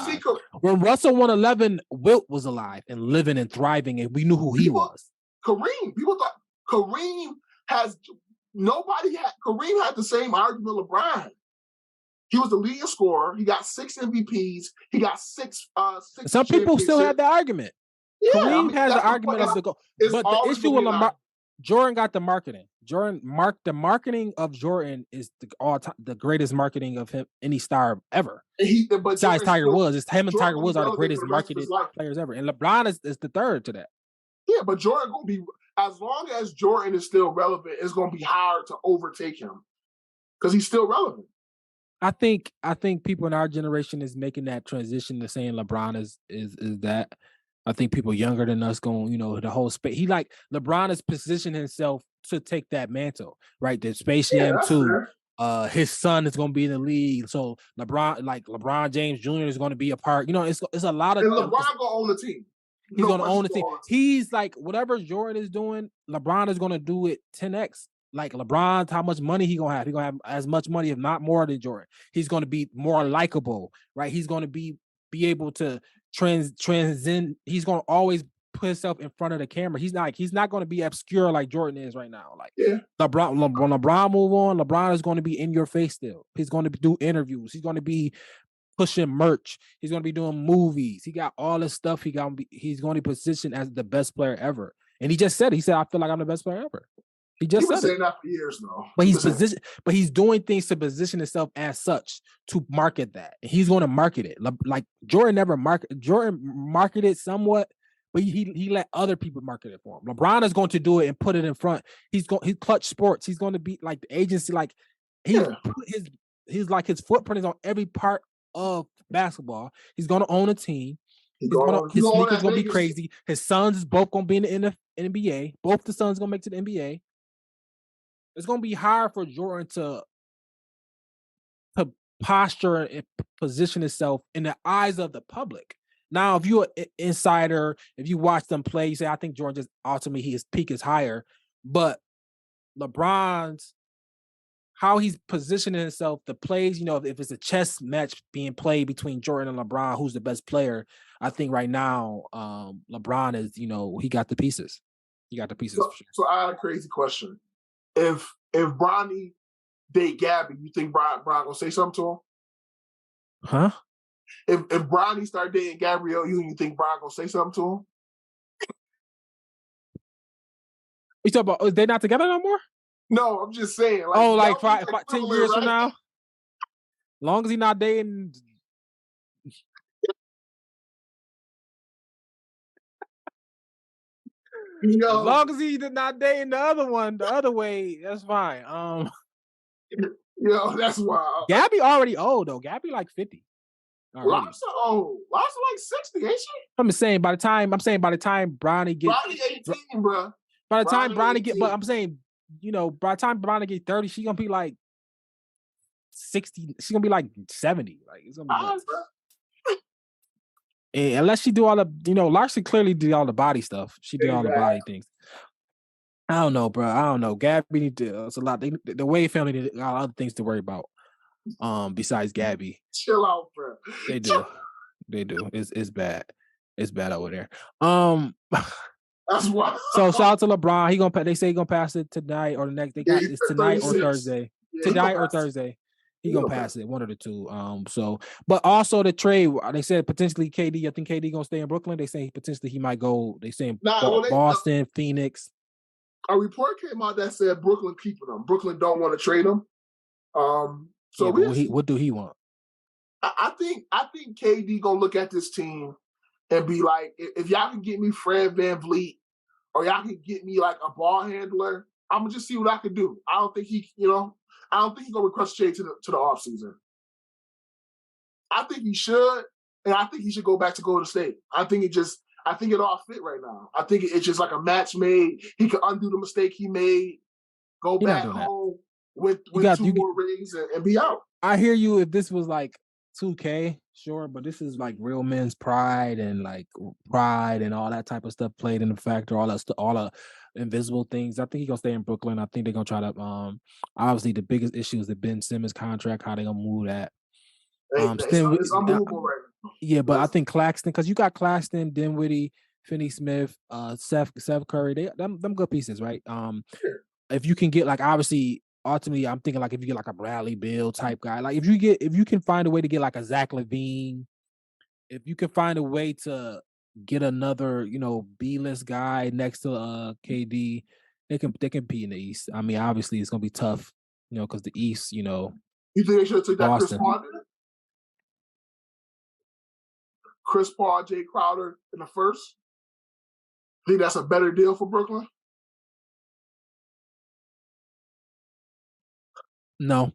see when Russell won 11, Wilt was alive and living and thriving, and we knew who he was. Kareem. People thought Kareem had the same argument LeBron. He was the leading scorer. He got 6 MVPs. He got 6 Some people still have that argument. Yeah, Kareem has the argument of the goal. But the issue with Lamar, Jordan got the marketing. The marketing of Jordan is the greatest marketing of him, any star ever. Besides Tiger Woods, it's him and Tiger Woods are the greatest marketed players ever. And LeBron is the third to that. Yeah, but Jordan gonna be as long as Jordan is still relevant, it's going to be hard to overtake him because he's still relevant. I think people in our generation is making that transition to saying LeBron is that. I think people younger than us going, the whole space. LeBron has positioned himself to take that mantle, right? The Space Jam 2. His son is going to be in the league, so LeBron James Jr. is going to be a part. It's a lot of. And LeBron going to own the team. He's going to own the team. He's like whatever Jordan is doing, LeBron is going to do it 10x. Like LeBron, how much money he gonna have? He gonna have as much money, if not more, than Jordan. He's gonna be more likable, right? He's gonna be able to transcend. He's gonna always put himself in front of the camera. He's not gonna be obscure like Jordan is right now. Like LeBron, when LeBron move on, LeBron is gonna be in your face still. He's gonna do interviews. He's gonna be pushing merch. He's gonna be doing movies. He got all this stuff. He's gonna be positioned as the best player ever. And he just said, I feel like I'm the best player ever. He just said saying that for years though. But he's doing things to position himself as such to market that. And he's going to market it. Like Jordan marketed somewhat, but he let other people market it for him. LeBron is going to do it and put it in front. He Clutch Sports. He's going to be like the agency. Like his footprint is on every part of basketball. He's going to own a team. His sneakers going to be crazy. His sons is both going to be in the NBA. Both the sons going to make to the NBA. It's going to be hard for Jordan to posture and position himself in the eyes of the public. Now, if you're an insider, if you watch them play, you say, I think Jordan just ultimately his peak is higher. But LeBron's, how he's positioning himself, the plays, if it's a chess match being played between Jordan and LeBron, who's the best player, I think right now, LeBron is, he got the pieces. He got the pieces. So, for sure. So I had a crazy question. If Bronny date Gabby, you think Bron gonna say something to him? Huh? If Bronny start dating Gabrielle, you think Bron gonna say something to him? You talking about they not together no more? No, I'm just saying. 10 years from now? Long as he not dating. As long as he did not dating the other one, the other way, that's fine. That's wild. Gabby already old though. Gabby like 50. Lobster old. Lobster like 60, ain't she? I'm saying by the time Bronny gets Bronny 18, bro. By the time Bronny get, but I'm saying, by the time Bronny get 30, she's gonna be like 60. She's gonna be like 70. Like it's gonna be and unless she do all the, Larson clearly did all the body stuff. She did all the body things. I don't know, bro. I don't know. Gabby need to. It's a lot. The Wade family got other things to worry about. Besides Gabby. Chill out, bro. They do. They do. It's bad. It's bad over there. That's why. So shout out to LeBron. They say he gonna pass it tonight or the next. It's tonight or Thursday. Tonight or Thursday. He gonna pass it, one of the two. But also the trade. They said potentially KD. I think KD gonna stay in Brooklyn. They say potentially he might go. They saying Boston, Phoenix. A report came out that said Brooklyn keeping him. Brooklyn don't want to trade him. What do he want? I think KD gonna look at this team and be like, if y'all can get me Fred VanVleet or y'all can get me like a ball handler, I'm gonna just see what I can do. I don't think he gonna request trade to the offseason. I think he should, and I think he should go back to Golden State. I think it all fit right now. I think it's just like a match made. He could undo the mistake he made, go back home, win 2 more rings, and be out. I hear you. If this was like 2K, sure, but this is like real men's pride and all that type of stuff played in the factor, all the invisible things. I think he's gonna stay in Brooklyn. I think they're gonna try to obviously the biggest issue is the Ben Simmons contract, how they gonna move that. It's unmovable right now. Yeah, but I think Claxton, because you got Claxton, Dinwiddie, Finney Smith, Seth Curry, them good pieces, right? If you can get obviously ultimately I'm thinking if you get a Bradley Beal type guy, if you can find a way to get a Zach LaVine, if you can find a way to get another, B-list guy next to KD, they can compete in the East. I mean, obviously it's gonna be tough, because the East, You think they should have took that Chris Paul? Chris Paul, Jay Crowder in the first? Think that's a better deal for Brooklyn? No.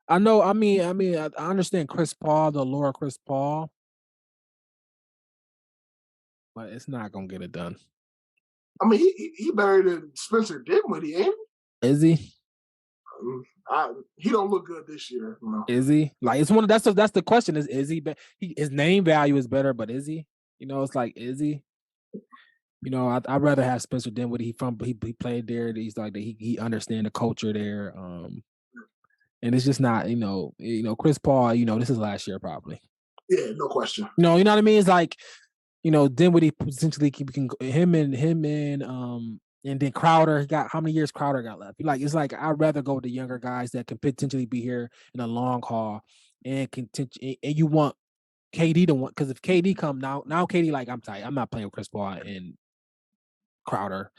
I know. I mean, I understand Chris Paul, the allure of Chris Paul, but it's not gonna get it done. I mean, he better than Spencer Dinwiddie, ain't he? Is he? He don't look good this year. You know? Is he? Like, it's one of that's the question. Is he? His name value is better, but is he? You know, it's like, is he? You know, I'd rather have Spencer Dinwiddie. He played there. He's like he understand the culture there. And it's just not, you know, Chris Paul. You know, this is last year probably. Yeah, no question. You know what I mean? It's like, you know, Dinwiddie potentially can him and then Crowder. He got how many years Crowder got left? Like, it's like I'd rather go with the younger guys that can potentially be here in a long haul and and you want KD to want, because if KD come now KD like, I'm tight. I'm not playing with Chris Paul and Crowder.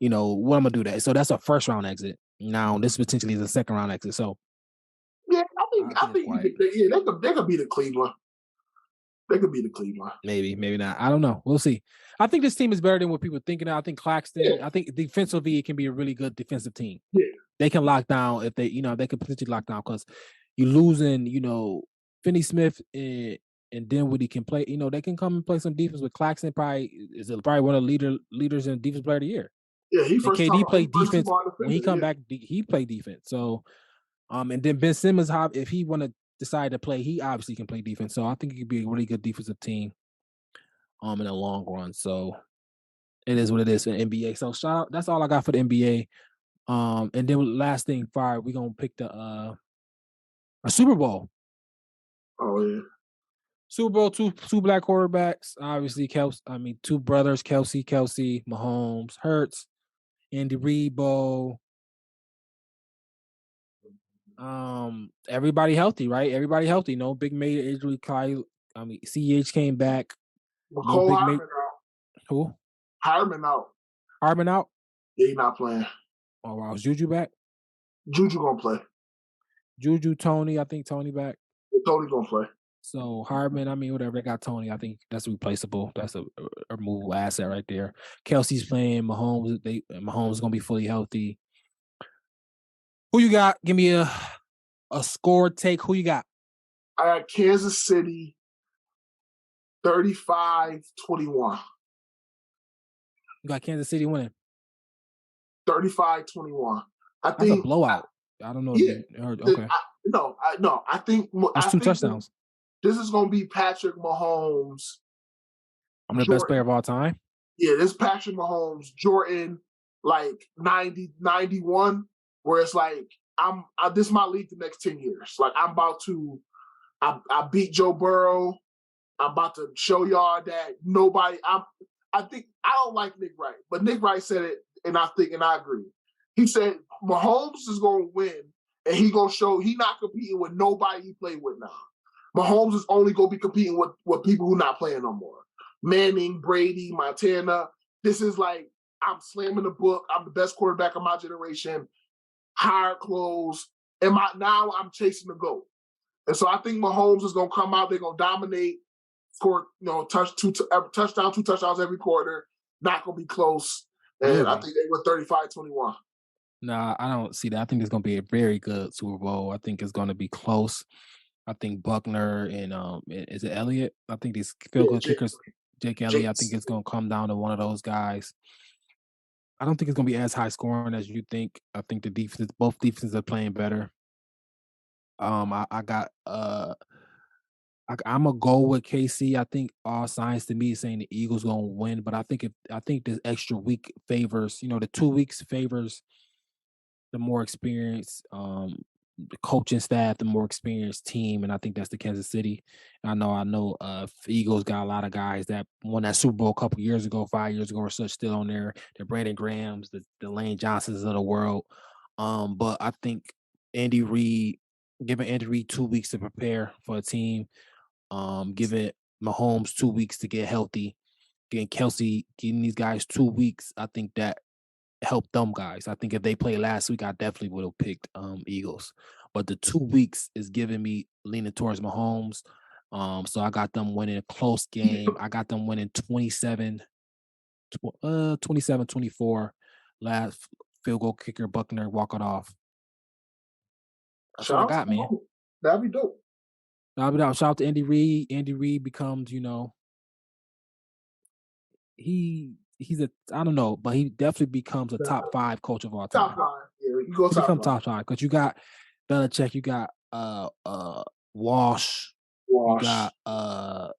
You know what, I'm gonna do that. So that's a first round exit. Now this potentially is a second round exit. So yeah, I think they could beat the Cleveland. They could beat the Cleveland. Maybe not. I don't know. We'll see. I think this team is better than what people are thinking. I think Claxton. Yeah. I think defensively it can be a really good defensive team. Yeah, they can lock down if they, you know, they could potentially lock down, because you losing, you know, Finney Smith and Dinwiddie can play. You know, they can come and play some defense with Claxton. Probably one of the leaders in defense player of the year. Yeah, he first. KD played defense when he come back. He played defense. So, and then Ben Simmons, if he want to decide to play, he obviously can play defense. So I think it could be a really good defensive team in the long run. So it is what it is for the NBA. So shout out. That's all I got for the NBA. And then last thing, we're gonna pick the a Super Bowl. Oh yeah. Super Bowl, two black quarterbacks. Obviously, two brothers, Kelsey, Mahomes, Hurts, Andy Reid, Bo. Everybody healthy, right? Everybody healthy. No big major injury. CH came back. No big Harmon out. Who? Harmon out. Harmon out? Yeah, he's not playing. Oh wow, is Juju back? Juju gonna play. Juju, Tony. I think Tony back. Yeah, Tony gonna play. So Harmon, whatever, they got Tony. I think that's replaceable. That's a removable asset right there. Kelsey's playing. Mahomes is gonna be fully healthy. Who you got? Give me a score take. Who you got? I got Kansas City 35-21. You got Kansas City winning 35-21. I think that's a blowout. I don't know. Yeah. If you heard. Okay. I think that's two touchdowns. This is going to be Patrick Mahomes. I'm the best player of all time. Yeah, this Patrick Mahomes, Jordan, like 90, 91, where it's like, this is my league the next 10 years. Like, I'm about to, I beat Joe Burrow. I'm about to show y'all that nobody, I don't like Nick Wright, but Nick Wright said it, and I agree. He said Mahomes is going to win, and he going to show he not competing with nobody he played with now. Mahomes is only going to be competing with people who not playing no more. Manning, Brady, Montana. This is like, I'm slamming the book. I'm the best quarterback of my generation. Higher clothes. And now I'm chasing the GOAT. And so I think Mahomes is going to come out. They're going to dominate, score, two touchdowns every quarter. Not going to be close. And I think they were 35-21. Nah, I don't see that. I think it's going to be a very good Super Bowl. I think it's going to be close. I think Buckner and is it Elliott? I think these field goal kickers, Jake Elliott. I think it's going to come down to one of those guys. I don't think it's going to be as high scoring as you think. I think both defenses are playing better. I'm gonna go with KC. I think all signs to me is saying the Eagles gonna win, but I think this extra week favors. The 2 weeks favors the more experienced the coaching staff, the more experienced team, and I think that's the Kansas City. I know. Eagles got a lot of guys that won that Super Bowl a couple years ago, 5 years ago or such, still on there. The Brandon Grahams, the Lane Johnsons of the world. But I think giving Andy Reid 2 weeks to prepare for a team, giving Mahomes 2 weeks to get healthy, getting Kelsey, getting these guys 2 weeks, I think that help them guys. I think if they played last week, I definitely would have picked Eagles. But the 2 weeks is giving me leaning towards Mahomes. So I got them winning a close game. I got them winning 27-24. Last field goal kicker, Buckner, walk it off. That's what I got, man. That'd be dope. Shout out to Andy Reid. Andy Reid becomes, he's I don't know, but he definitely becomes a top 5 coach of all time. Top 5. Yeah, you go top 5. Become top 5 because you got Belichick, you got Walsh, you got the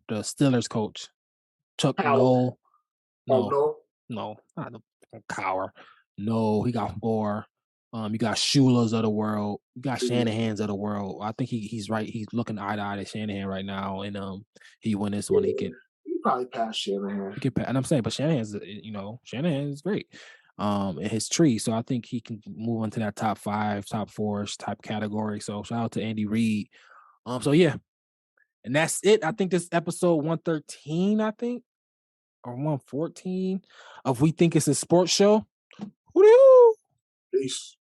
Steelers coach Chuck Noll. No, not the Cowher. No, he got 4. You got Shula's of the world. You got Shanahan's of the world. I think he's right. He's looking eye to eye to Shanahan right now, and he won this one. He probably pass Shanahan. And I'm saying, but Shanahan's great. In his tree, so I think he can move into that top 5, top 4 type category. So shout out to Andy Reid. So yeah, and that's it. I think this episode 113, I think, or 114 of We Think It's a Sports Show. Woo-hoo! Peace.